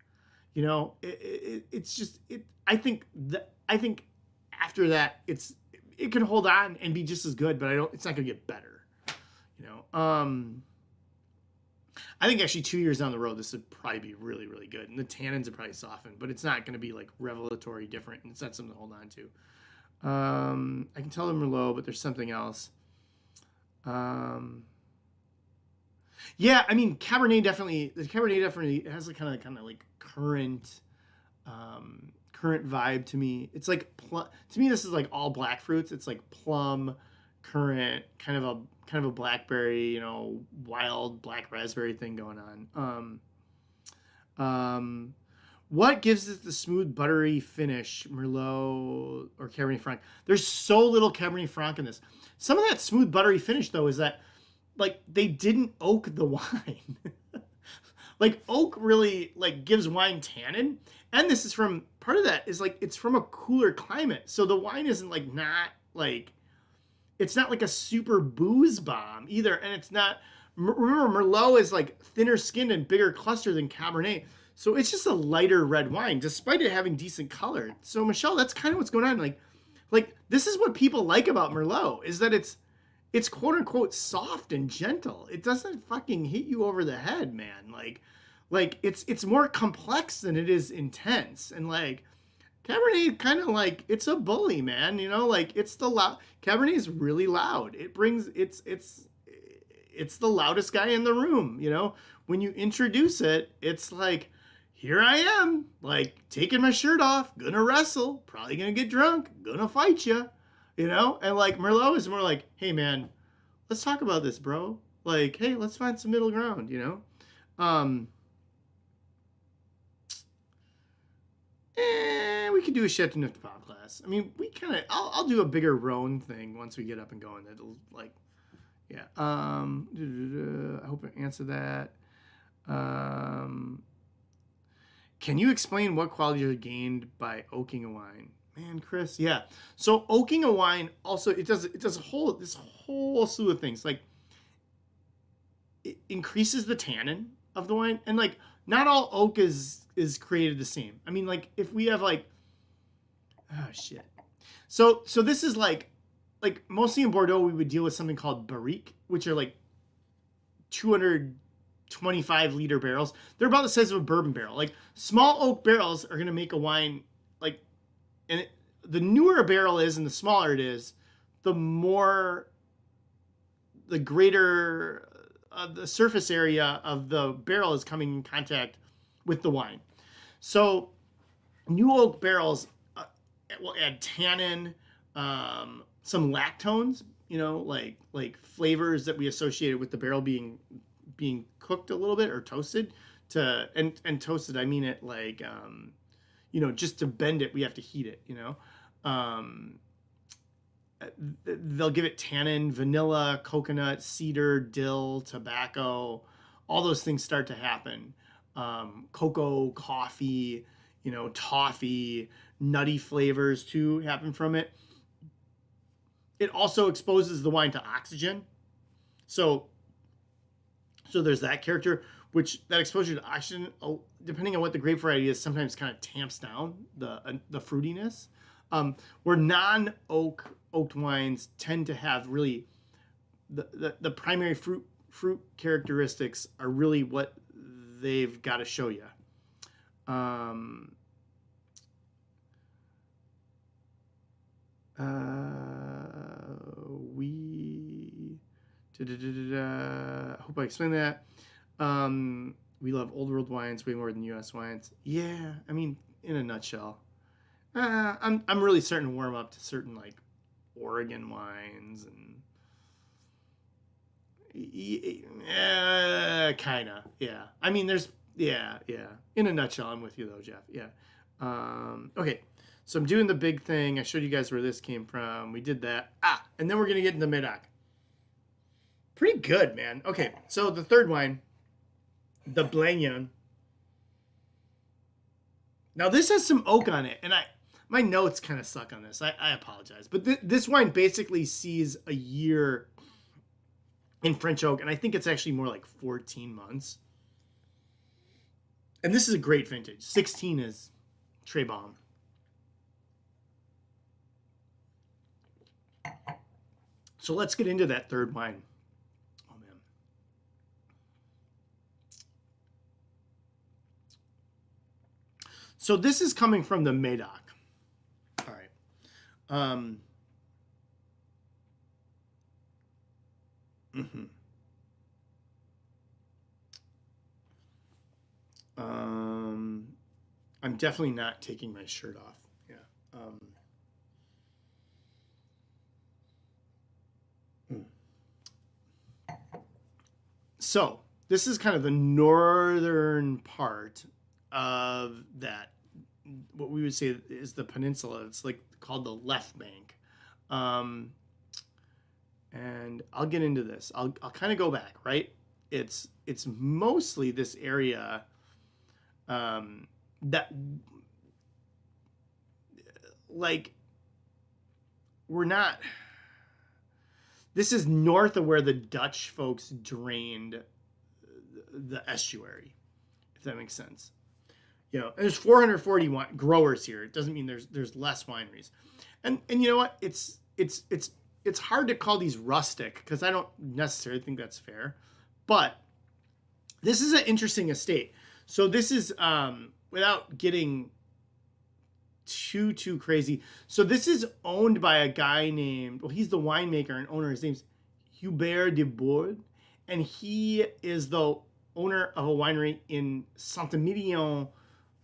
You know, it's just I think after that it can hold on and be just as good, but it's not going to get better. You know, I think actually 2 years down the road, this would probably be really, really good. And the tannins would probably soften, but it's not going to be like revelatory different. And it's not something to hold on to. I can tell them Merlot, but there's something else. Yeah, I mean, Cabernet definitely has a kind of like current vibe to me. It's like, to me, this is like all black fruits. It's like plum, currant, kind of a blackberry, you know, wild black raspberry thing going on. What gives it the smooth, buttery finish, Merlot or Cabernet Franc? There's so little Cabernet Franc in this. Some of that smooth, buttery finish, though, is that, like, they didn't oak the wine. Like, oak really, like, gives wine tannin. And this is from, part of that is, like, it's from a cooler climate. So the wine isn't, like, not, like, it's not like a super booze bomb either. And it's not, remember, Merlot is, like, thinner skinned and bigger cluster than Cabernet. So it's just a lighter red wine, despite it having decent color. So Michelle, that's kind of what's going on. Like this is what people like about Merlot, is that it's quote unquote soft and gentle. It doesn't fucking hit you over the head, man. Like it's more complex than it is intense. And like Cabernet kind of like, it's a bully, man. You know, like it's the loud. Cabernet is really loud. It brings it's the loudest guy in the room. You know, when you introduce it, it's like, here I am, like taking my shirt off, gonna wrestle, probably gonna get drunk, gonna fight you, you know. And like Merlot is more like, hey man, let's talk about this, bro. Like, hey, let's find some middle ground, you know. We could do a Chateau Neuf pop class. I mean, we kind of. I'll do a bigger Rhone thing once we get up and going. It'll like, yeah. I hope I answered that. Can you explain what qualities are gained by oaking a wine? Man, Chris, yeah. So oaking a wine also it does this whole slew of things. Like it increases the tannin of the wine, and like not all oak is created the same. I mean, like if we have like, oh shit. So this is like mostly in Bordeaux we would deal with something called barrique, which are like 225-liter barrels. They're about the size of a bourbon barrel. Like small oak barrels are gonna make a wine like, and the newer a barrel is and the smaller it is, the greater the surface area of the barrel is coming in contact with the wine. So new oak barrels will add tannin, some lactones, you know, like flavors that we associated with the barrel being cooked a little bit or toasted and toasted. I mean it like, you know, just to bend it, we have to heat it, you know. They'll give it tannin, vanilla, coconut, cedar, dill, tobacco, all those things start to happen. Cocoa, coffee, you know, toffee, nutty flavors too happen from it. It also exposes the wine to oxygen. So there's that character, which that exposure to oxygen, depending on what the grape variety is, sometimes kind of tamps down the fruitiness. Where non-oaked wines tend to have really the primary fruit characteristics are really what they've got to show you. I hope I explained that. We love old world wines way more than U.S. wines. Yeah, I mean, in a nutshell. I'm really starting to warm up to certain like Oregon wines and kinda, yeah. I mean, there's yeah. In a nutshell, I'm with you though, Jeff. Yeah. Okay. So I'm doing the big thing. I showed you guys where this came from. We did that. And then we're gonna get into Médoc. Pretty good, man. Okay, so the third wine, the Blaignan. Now this has some oak on it, and my notes kind of suck on this. I apologize, but this wine basically sees a year in French oak, and I think it's actually more like 14 months. And this is a great vintage. 16 is très bon. So let's get into that third wine. Oh man. So this is coming from the Médoc. All right. I'm definitely not taking my shirt off. Yeah. So this is kind of the northern part of that, what we would say is the peninsula. It's like called the left bank. And I'll get into this. I'll kind of go back, right? It's mostly this area that like we're not. This is north of where the Dutch folks drained the estuary, if that makes sense. And there's 440 growers here. It doesn't mean there's less wineries. And you know what? It's hard to call these rustic because I don't necessarily think that's fair. But this is an interesting estate. So this is without getting too crazy. So this is owned by a guy named, well, he's the winemaker and owner. His name's Hubert de Bourg, and he is the owner of a winery in Saint-Emilion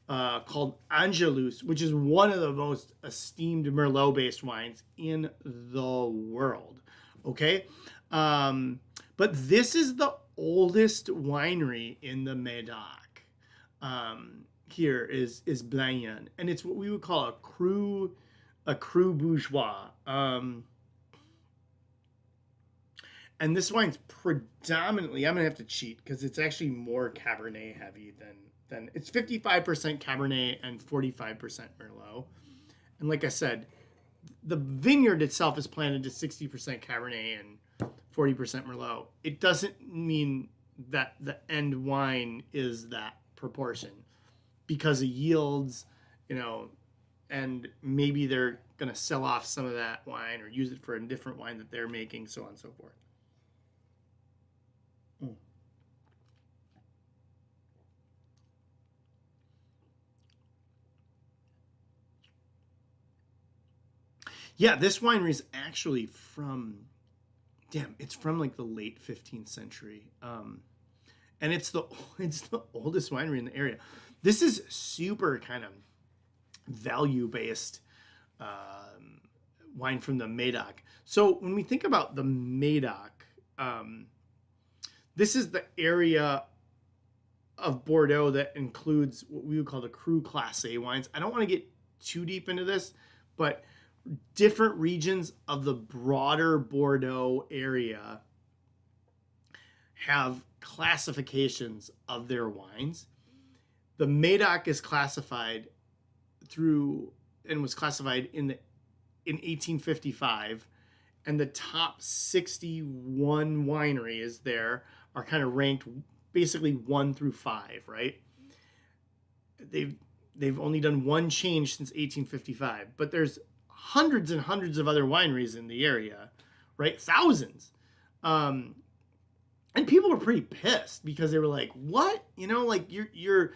called Angelus, which is one of the most esteemed Merlot-based wines in the world. Okay, but this is the oldest winery in the Médoc. Here is Blaignan, and it's what we would call a cru bourgeois. And this wine's predominantly, I'm gonna have to cheat because it's actually more Cabernet heavy than it's 55% Cabernet and 45% Merlot. And like I said, the vineyard itself is planted to 60% Cabernet and 40% Merlot. It doesn't mean that the end wine is that proportion because of yields, and maybe they're gonna sell off some of that wine or use it for a different wine that they're making, so on and so forth. Yeah, this winery is actually from, it's from like the late 15th century. And it's the oldest winery in the area. This is super kind of value-based wine from the Médoc. So when we think about the Médoc, this is the area of Bordeaux that includes what we would call the Cru Class A wines. I don't want to get too deep into this, but different regions of the broader Bordeaux area have classifications of their wines. The Médoc is classified was classified in 1855, and the top 61 wineries there are kind of ranked basically 1 through 5, right? They've only done one change since 1855, but there's hundreds and hundreds of other wineries in the area, right? Thousands. And people were pretty pissed because they were like, what? Like you're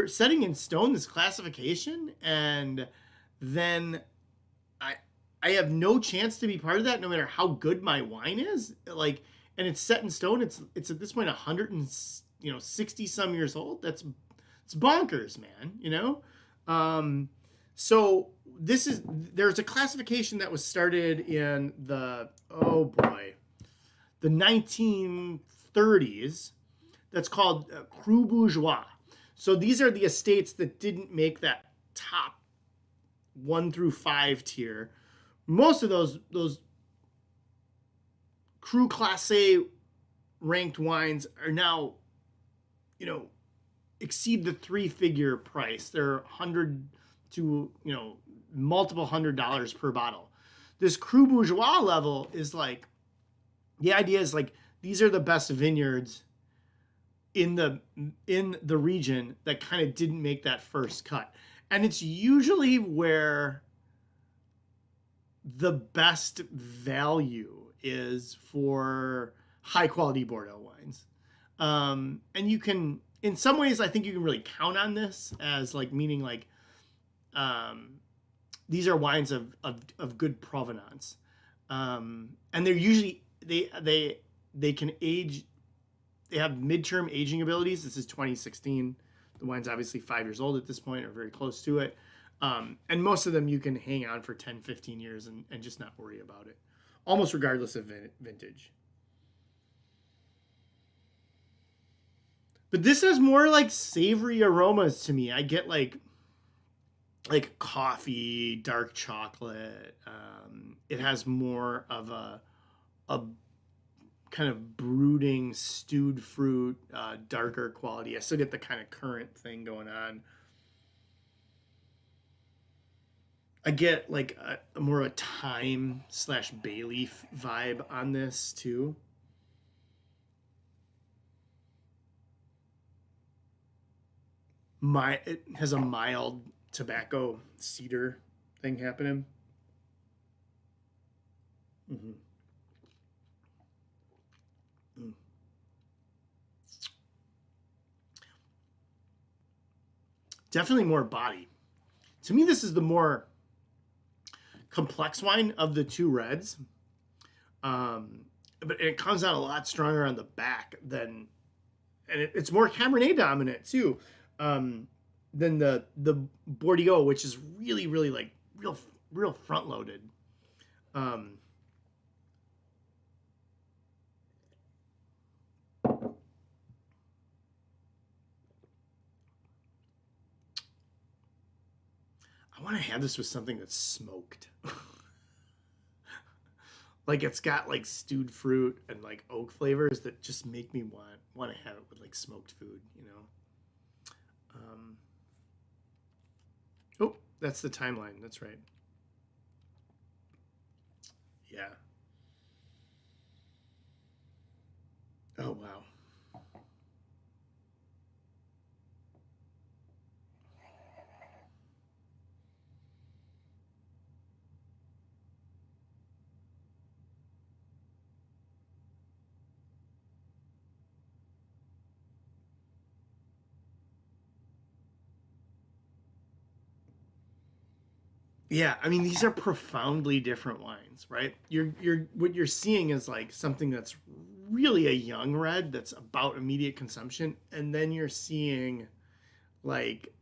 setting in stone this classification, and then I have no chance to be part of that no matter how good my wine is. Like, and it's set in stone. It's at this point 160 some years old. It's bonkers, man, So there's a classification that was started in the 1930s that's called Cru Bourgeois. So these are the estates that didn't make that top 1 through 5 tier. Most of those Cru Class A ranked wines are now, exceed the 3-figure price. They're 100 to, multiple $100 per bottle. This Cru Bourgeois level is like, the idea is like, these are the best vineyards in the region that kind of didn't make that first cut. And it's usually where the best value is for high quality Bordeaux wines. And you can, in some ways, I think you can really count on this as like, meaning like, these are wines of good provenance. And they're usually, they can age, they have midterm aging abilities. This is 2016. The wine's obviously 5 years old at this point, or very close to it. And most of them you can hang on for 10, 15 years and just not worry about it, almost regardless of vintage. But this has more like savory aromas to me. I get like coffee, dark chocolate. It has more of a kind of brooding stewed fruit, darker quality. I still get the kind of currant thing going on. I get like a more of a thyme / bay leaf vibe on this too. it has a mild tobacco cedar thing happening. Mm-hmm. Mm. Definitely more body. To me, this is the more complex wine of the two reds. But it comes out a lot stronger on the back than, and it's more Cabernet dominant too, than the Bordeaux, which is really, really like real front loaded. I want to have this with something that's smoked. Like it's got like stewed fruit and like oak flavors that just make me want to have it with like smoked food, you know. Oh, that's the timeline. That's right. Yeah. Oh wow. Yeah, I mean these are profoundly different wines, right? You're what you're seeing is like something that's really a young red that's about immediate consumption, and then you're seeing like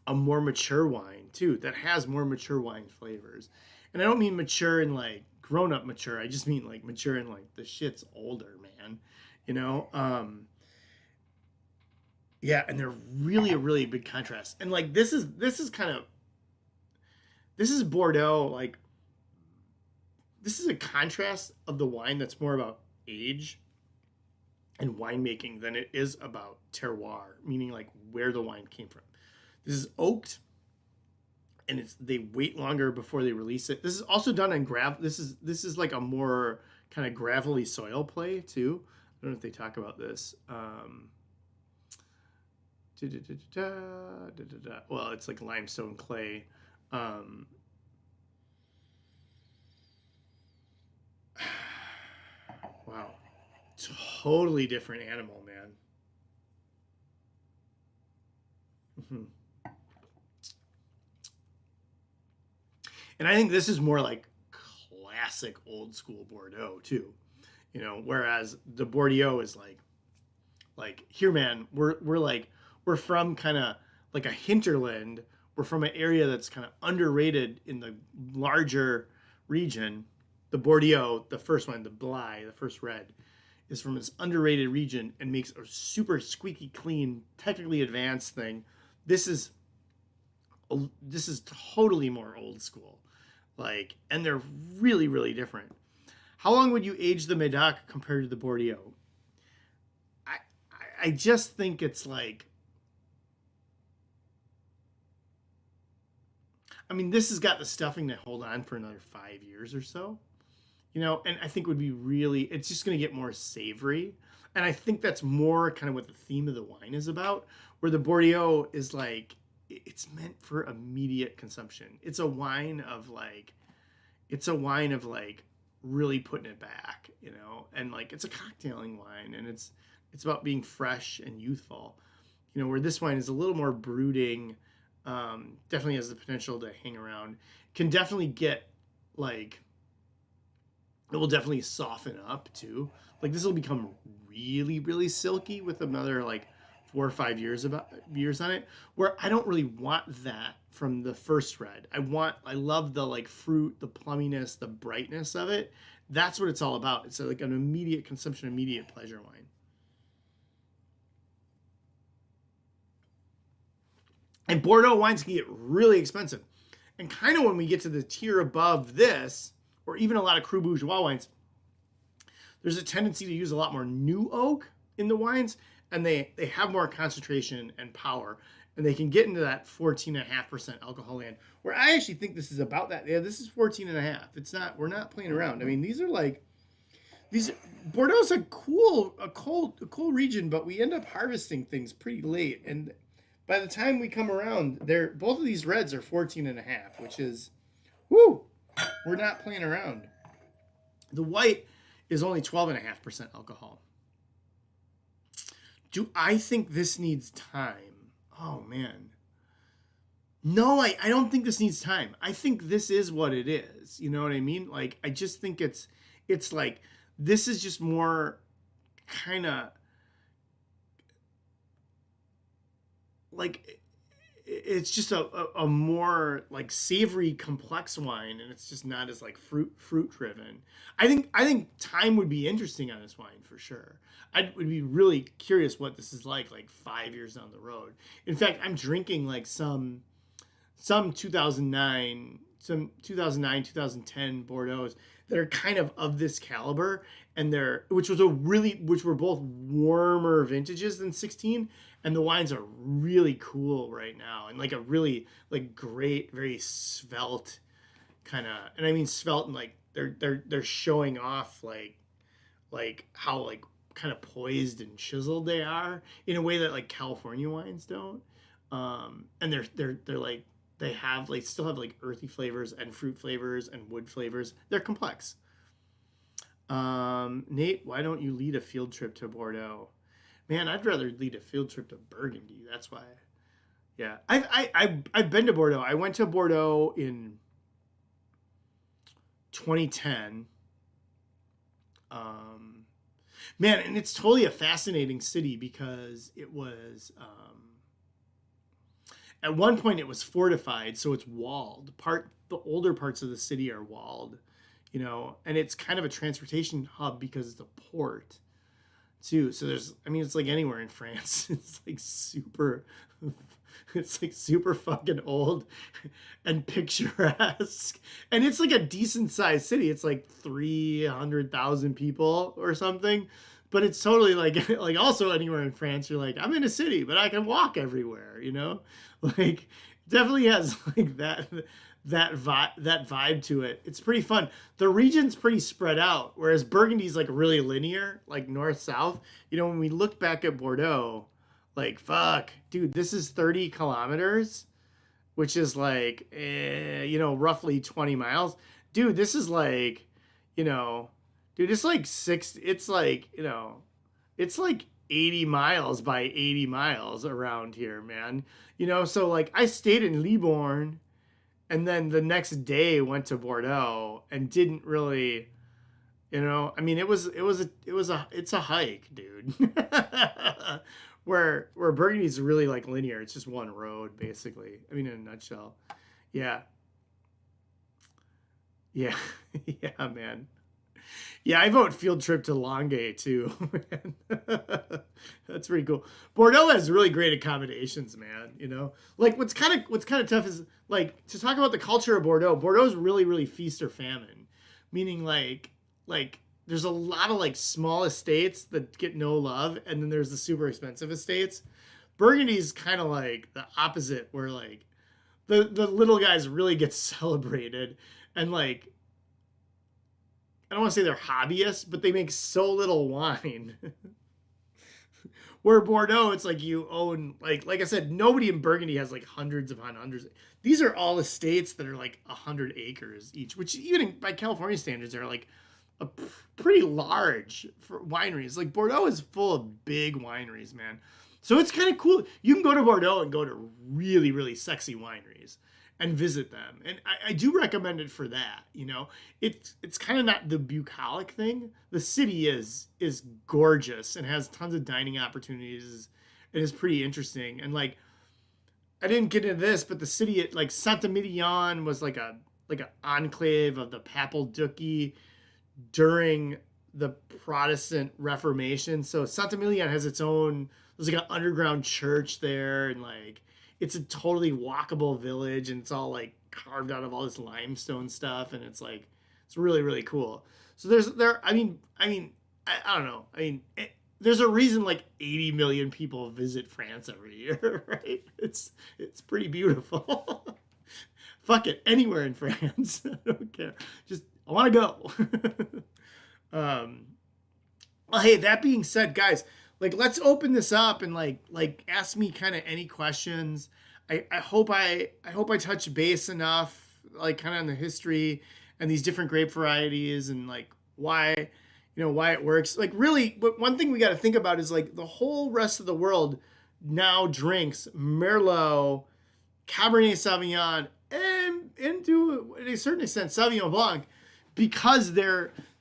a more mature wine too that has more mature wine flavors. And I don't mean mature in like grown up mature. I just mean like mature in like the shit's older, man. You know? Yeah, and they're really a really big contrast. And like this is kind of this is Bordeaux, like this is a contrast of the wine that's more about age and winemaking than it is about terroir, meaning like where the wine came from. This is oaked, and they wait longer before they release it. This is also done in gravel. This is like a more kind of gravelly soil play too. I don't know if they talk about this. Well, it's like limestone clay. Wow, totally different animal, man. Mm-hmm. And I think this is more like classic old school Bordeaux too, you know. Whereas the Bordeaux is like here, man. We're from kind of like a hinterland. We're from an area that's kind of underrated in the larger region. The Bordeaux, the first one, the Bly, the first red, is from this underrated region and makes a super squeaky clean, technically advanced thing. This is totally more old school, like, and they're really really different. How long would you age the Médoc compared to the Bordeaux? I just think it's like, I mean, this has got the stuffing to hold on for another 5 years or so, you know, and I think would be really, it's just going to get more savory. And I think that's more kind of what the theme of the wine is about, where the Bordeaux is like, it's meant for immediate consumption. It's a wine of like really putting it back, you know, and like it's a cocktailing wine, and it's about being fresh and youthful, you know, where this wine is a little more brooding. Definitely has the potential to hang around. Can definitely get like, it will definitely soften up too. Like this will become really really silky with another like 4 or 5 years on it. Where I don't really want that from the first red. I love the like fruit, the plumminess, the brightness of it. That's what it's all about. It's like an immediate consumption, immediate pleasure wine. And Bordeaux wines can get really expensive. And kind of when we get to the tier above this, or even a lot of Cru Bourgeois wines, there's a tendency to use a lot more new oak in the wines, and they have more concentration and power, and they can get into that 14.5% alcohol land. Where I actually think this is about that. Yeah, this is 14.5. It's not. We're not playing around. I mean, these are like these Bordeaux's a cool region, but we end up harvesting things pretty late, and by the time we come around, they're both of these reds are 14 and a half, which is, whoo, we're not playing around. The white is only 12.5% alcohol. Do I think this needs time? Oh man. No, I don't think this needs time. I think this is what it is. You know what I mean? Like, I just think it's like, this is just more kind of like, it's just a more like savory, complex wine, and it's just not as like fruit driven. I think time would be interesting on this wine for sure. I would be really curious what this is like 5 years down the road. In fact, I'm drinking like some 2010 Bordeaux that are kind of this caliber, and which were both warmer vintages than 16, and the wines are really cool right now, and like a really like great, very svelte kind of, and I mean svelte, and like they're showing off like how like kind of poised and chiseled they are in a way that like California wines don't. And they're like, they have like still have like earthy flavors and fruit flavors and wood flavors. They're complex. Nate, why don't you lead a field trip to Bordeaux? Man, I'd rather lead a field trip to Burgundy. That's why. Yeah, I've been to Bordeaux. I went to Bordeaux in 2010. Man, and it's totally a fascinating city because it was at one point it was fortified, so it's walled. The older parts of the city are walled, and it's kind of a transportation hub because it's a port too. So it's like anywhere in France. It's like super fucking old and picturesque. And it's like a decent sized city. It's like 300,000 people or something. But it's totally like also anywhere in France, you're like, I'm in a city, but I can walk everywhere, Like, definitely has like that vibe to it. It's pretty fun. The region's pretty spread out, whereas Burgundy's like really linear, like north south. When we look back at Bordeaux, like, fuck, dude, this is 30 kilometers, which is like, roughly 20 miles. Dude, this is like, dude, it's like it's like 80 miles by 80 miles around here, man. So like I stayed in Libourne, and then the next day went to Bordeaux and didn't really, I mean, it's a hike, dude. where Burgundy's really like linear. It's just one road, basically. I mean, in a nutshell. Yeah. Yeah. Yeah, man. Yeah, I vote field trip to Longueuil too, man. That's pretty cool. Bordeaux has really great accommodations, man. Like what's kind of tough is like to talk about the culture of Bordeaux. Bordeaux is really, really feast or famine, meaning like there's a lot of like small estates that get no love, and then there's the super expensive estates. Burgundy's kind of like the opposite, where like the little guys really get celebrated, and like I don't want to say they're hobbyists, but they make so little wine. Where Bordeaux, it's like you own, like I said, nobody in Burgundy has like hundreds upon hundreds. These are all estates that are like 100 acres each, which even by California standards are like a pretty large for wineries. Like Bordeaux is full of big wineries, man. So it's kind of cool. You can go to Bordeaux and go to really, really sexy wineries and visit them. And I do recommend it for that. It's kind of not the bucolic thing. The city is gorgeous and has tons of dining opportunities. It is pretty interesting. And like, I didn't get into this, but the city at like Saint-Emilion was like an enclave of the Papal Duchy during the Protestant Reformation. So Saint-Emilion has its own, there's like an underground church there, and like it's a totally walkable village, and it's all like carved out of all this limestone stuff, and it's like it's really, really cool. So I don't know. There's a reason like 80 million people visit France every year, right? It's pretty beautiful. Fuck it, anywhere in France. I don't care. Just I want to go. Well, hey, that being said, guys, like let's open this up and ask me kind of any questions. I hope I touch base enough, like kind of on the history and these different grape varieties and like why it works. Like really, but one thing we got to think about is like the whole rest of the world now drinks Merlot, Cabernet Sauvignon, and to a certain extent Sauvignon Blanc, because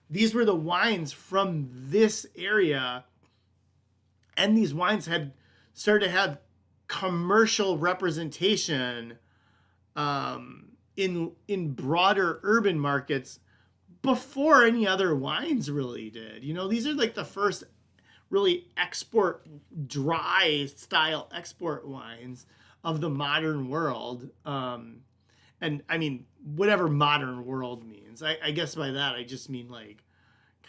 these were the wines from this area, and these wines had started to have commercial representation in broader urban markets before any other wines really did. These are like the first really dry style export wines of the modern world. And I mean, whatever modern world means. I guess by that I just mean like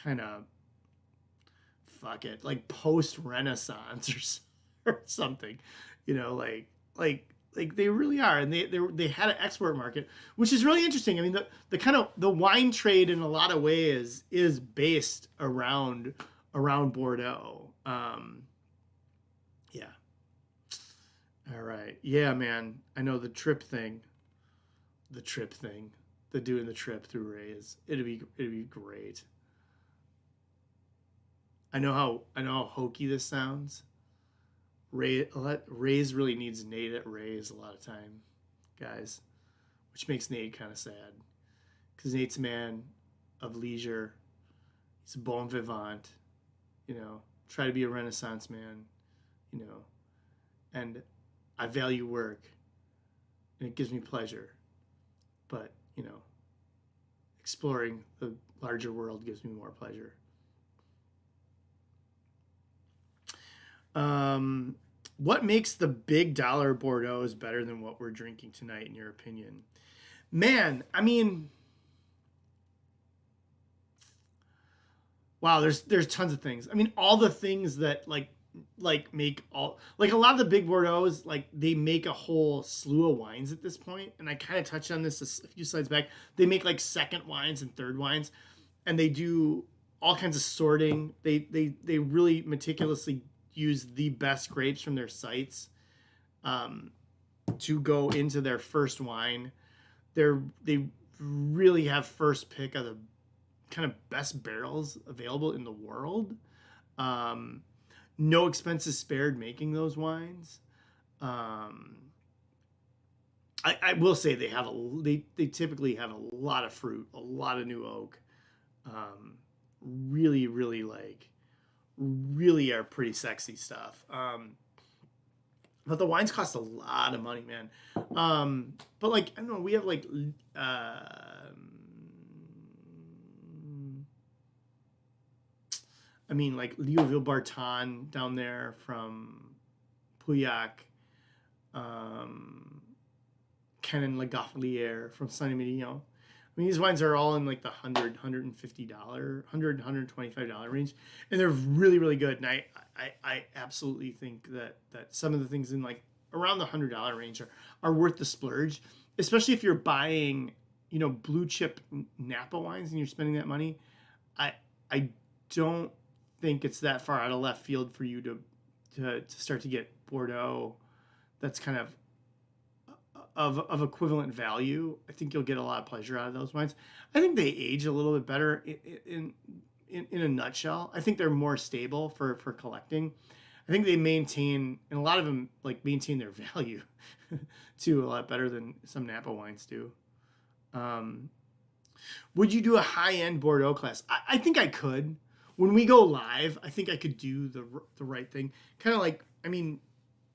kind of fuck it, like post Renaissance or something, like they really are, and they had an export market, which is really interesting. I mean, the kind of the wine trade in a lot of ways is based around Bordeaux. Yeah. All right. Yeah, man. I know the trip thing, the doing the trip through Rays. It'd be great. I know how hokey this sounds. Rays really needs Nate at Rays a lot of time, guys, which makes Nate kind of sad because Nate's a man of leisure. He's a bon vivant, try to be a Renaissance man, and I value work and it gives me pleasure, but exploring the larger world gives me more pleasure. What makes the big dollar Bordeaux better than what we're drinking tonight, in your opinion? Man, I mean, wow, there's tons of things. I mean, all the things that like make all, like a lot of the big Bordeaux, like they make a whole slew of wines at this point, and I kind of touched on this a few slides back. They make like second wines and third wines, and they do all kinds of sorting. They really meticulously use the best grapes from their sites to go into their first wine. They really have first pick of the kind of best barrels available in the world. No expenses spared making those wines. I will say they typically have a lot of fruit, a lot of new oak. Really, really really are pretty sexy stuff. But the wines cost a lot of money, man. But like, I don't know, we have like, like Leoville-Barton down there from Pauillac, Canon Lagaffe from Saint-Emilion. I mean, these wines are all in like the $100, $150, $100, $125 range, and they're really, really good. And I absolutely think that some of the things in like around the $100 range are worth the splurge, especially if you're buying, blue chip Napa wines and you're spending that money. I don't think it's that far out of left field for you to start to get Bordeaux that's kind of equivalent value. I think you'll get a lot of pleasure out of those wines. I think they age a little bit better in a nutshell. I think they're more stable for collecting. I think they maintain, and a lot of them like maintain their value too, a lot better than some Napa wines do. Would you do a high-end Bordeaux class? I think I could. When we go live, I think I could do the right thing. Kind of like, I mean,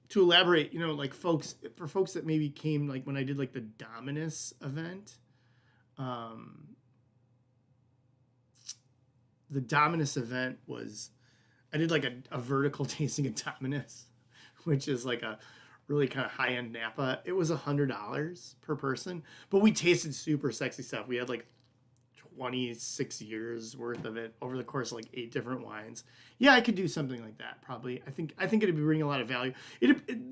to elaborate, like folks that maybe came like when I did like the Dominus event, the Dominus event was, I did like a vertical tasting of Dominus, which is like a really kind of high-end Napa. It was $100 per person, but we tasted super sexy stuff. We had like 26 years worth of it over the course of like 8 different wines. Yeah, I could do something like that probably. I think it'd be bringing a lot of value.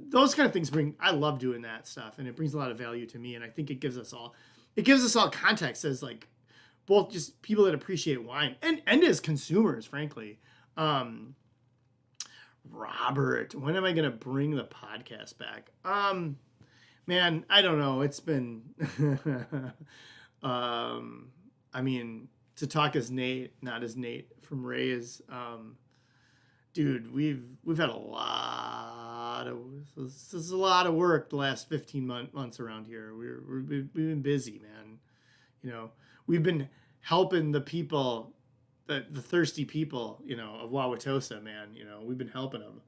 Those kind of things I love doing that stuff, and it brings a lot of value to me. And I think it gives us all context as like both just people that appreciate wine and as consumers, frankly. Robert, when am I gonna bring the podcast back? Man, I don't know. It's been, I mean, to talk as Nate, not as Nate from Ray is, dude, we've had a lot of this is a lot of work the last 15 months around here. We've been busy, man. We've been helping the people, the thirsty people, of Wauwatosa, man. We've been helping them.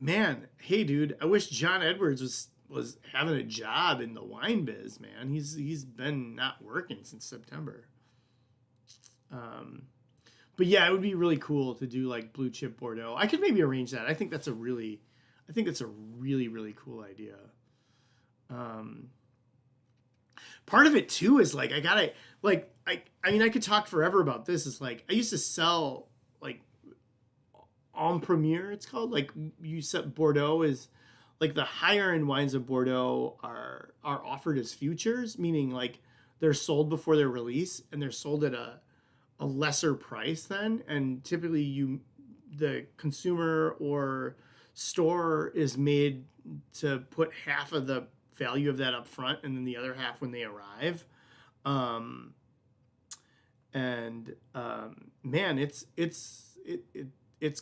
Man, hey, dude, I wish John Edwards was having a job in the wine biz, man. He's been not working since September. But yeah, it would be really cool to do like blue chip Bordeaux. I could maybe arrange that. I think that's a really really cool idea. Part of it too is like I gotta like I mean I could talk forever about this. It's like I used to sell like en premier, it's called. Like you said, Bordeaux is like the higher end wines of Bordeaux are offered as futures, meaning like they're sold before they're released and they're sold at a lesser price then, and typically the consumer or store is made to put half of the value of that up front and then the other half when they arrive. Man, it's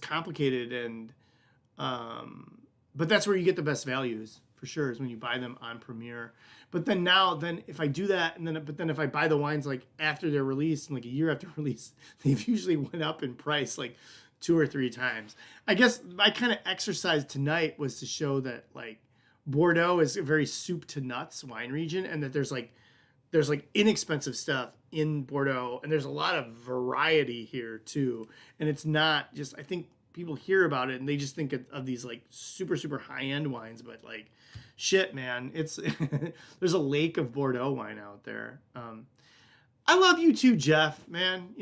complicated, and but that's where you get the best values for sure, is when you buy them on Premier. But then if I do that, but then if I buy the wines like after they're released and like a year after release, they've usually went up in price like 2 or 3 times. I guess my kind of exercise tonight was to show that like Bordeaux is a very soup to nuts wine region, and that there's inexpensive stuff in Bordeaux, and there's a lot of variety here too. And it's not just, I think people hear about it and they just think of these like super high end wines, but like shit, man, it's there's a lake of Bordeaux wine out there. I love you too, Jeff, man.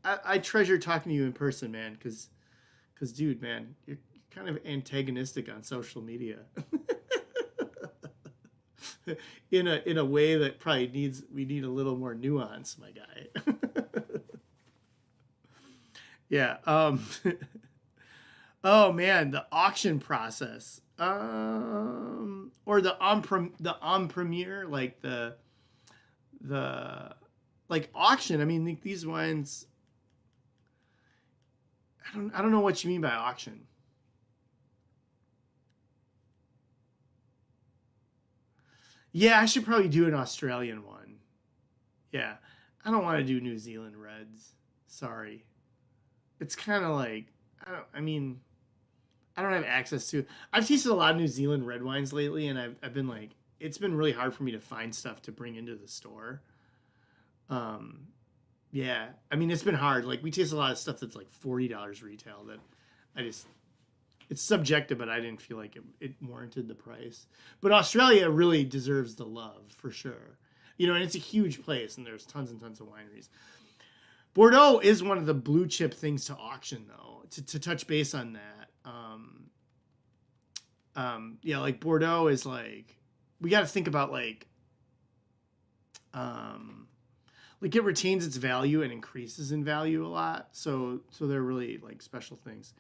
I treasure talking to you in person, man, because dude, man, you're kind of antagonistic on social media. in a way that probably we need a little more nuance, my guy. Yeah. Oh man, the auction process. Or the en premier, like the like auction. I mean, these wines, I don't know what you mean by auction. Yeah, I should probably do an Australian one. Yeah. I don't want to do New Zealand reds. Sorry. It's kind of like, I don't have access to. I've tasted a lot of New Zealand red wines lately, and I've been like, it's been really hard for me to find stuff to bring into the store. Yeah, I mean, it's been hard. Like, we taste a lot of stuff that's like $40 retail that it's subjective, but I didn't feel like it warranted the price. But Australia really deserves the love for sure. And it's a huge place, and there's tons and tons of wineries. Bordeaux is one of the blue chip things to auction, though. To touch base on that, yeah, like Bordeaux is like, we got to think about like it retains its value and increases in value a lot. So they're really like special things.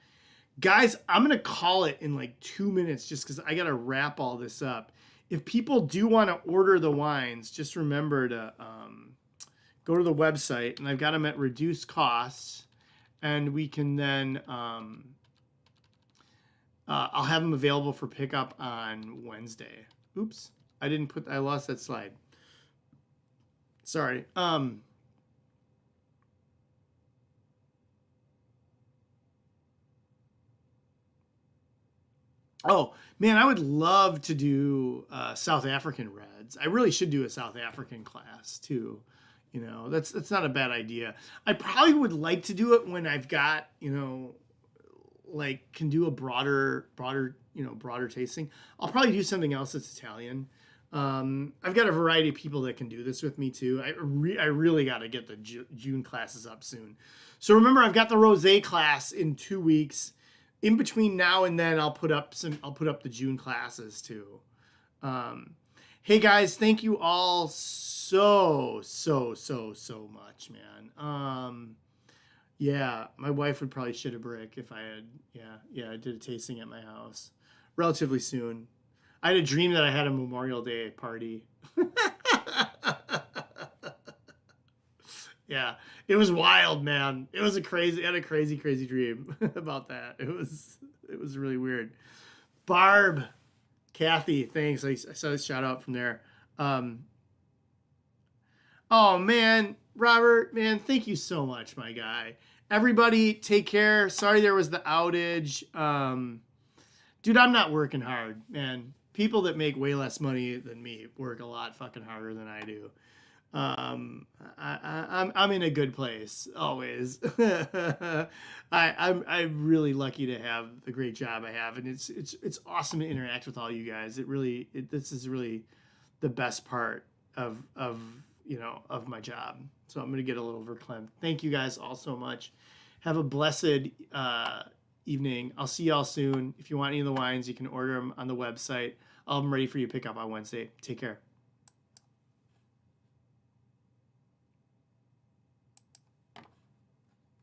Guys, I'm gonna call it in like 2 minutes just because I gotta wrap all this up. If people do want to order the wines, just remember to go to the website, and I've got them at reduced costs, and we can then I'll have them available for pickup on Wednesday. Oops, I lost that slide. Sorry. Oh man, I would love to do South African reds. I really should do a South African class too. That's not a bad idea. I probably would like to do it when I've got, like can do a broader tasting. I'll probably do something else that's Italian. I've got a variety of people that can do this with me too. I really got to get the June classes up soon. So remember, I've got the rosé class in 2 weeks. In between now and then, I'll put up the June classes too. Hey guys, thank you all so much, man. Yeah, my wife would probably shit a brick if I had, I did a tasting at my house relatively soon. I had a dream that I had a Memorial Day party. Yeah, it was wild, man. I had a crazy dream about that. It was really weird. Barb, Kathy, thanks. I saw a shout out from there. Oh man, Robert, man, thank you so much, my guy. Everybody, take care. Sorry there was the outage. Dude, I'm not working hard, man. People that make way less money than me work a lot fucking harder than I do. I'm in a good place always. I'm really lucky to have the great job I have, and it's awesome to interact with all you guys. This is really the best part of of my job. So I'm gonna get a little verklempt. Thank you guys all so much. Have a blessed evening. I'll see y'all soon. If you want any of the wines, you can order them on the website. I'll have them ready for you to pick up on Wednesday. Take care.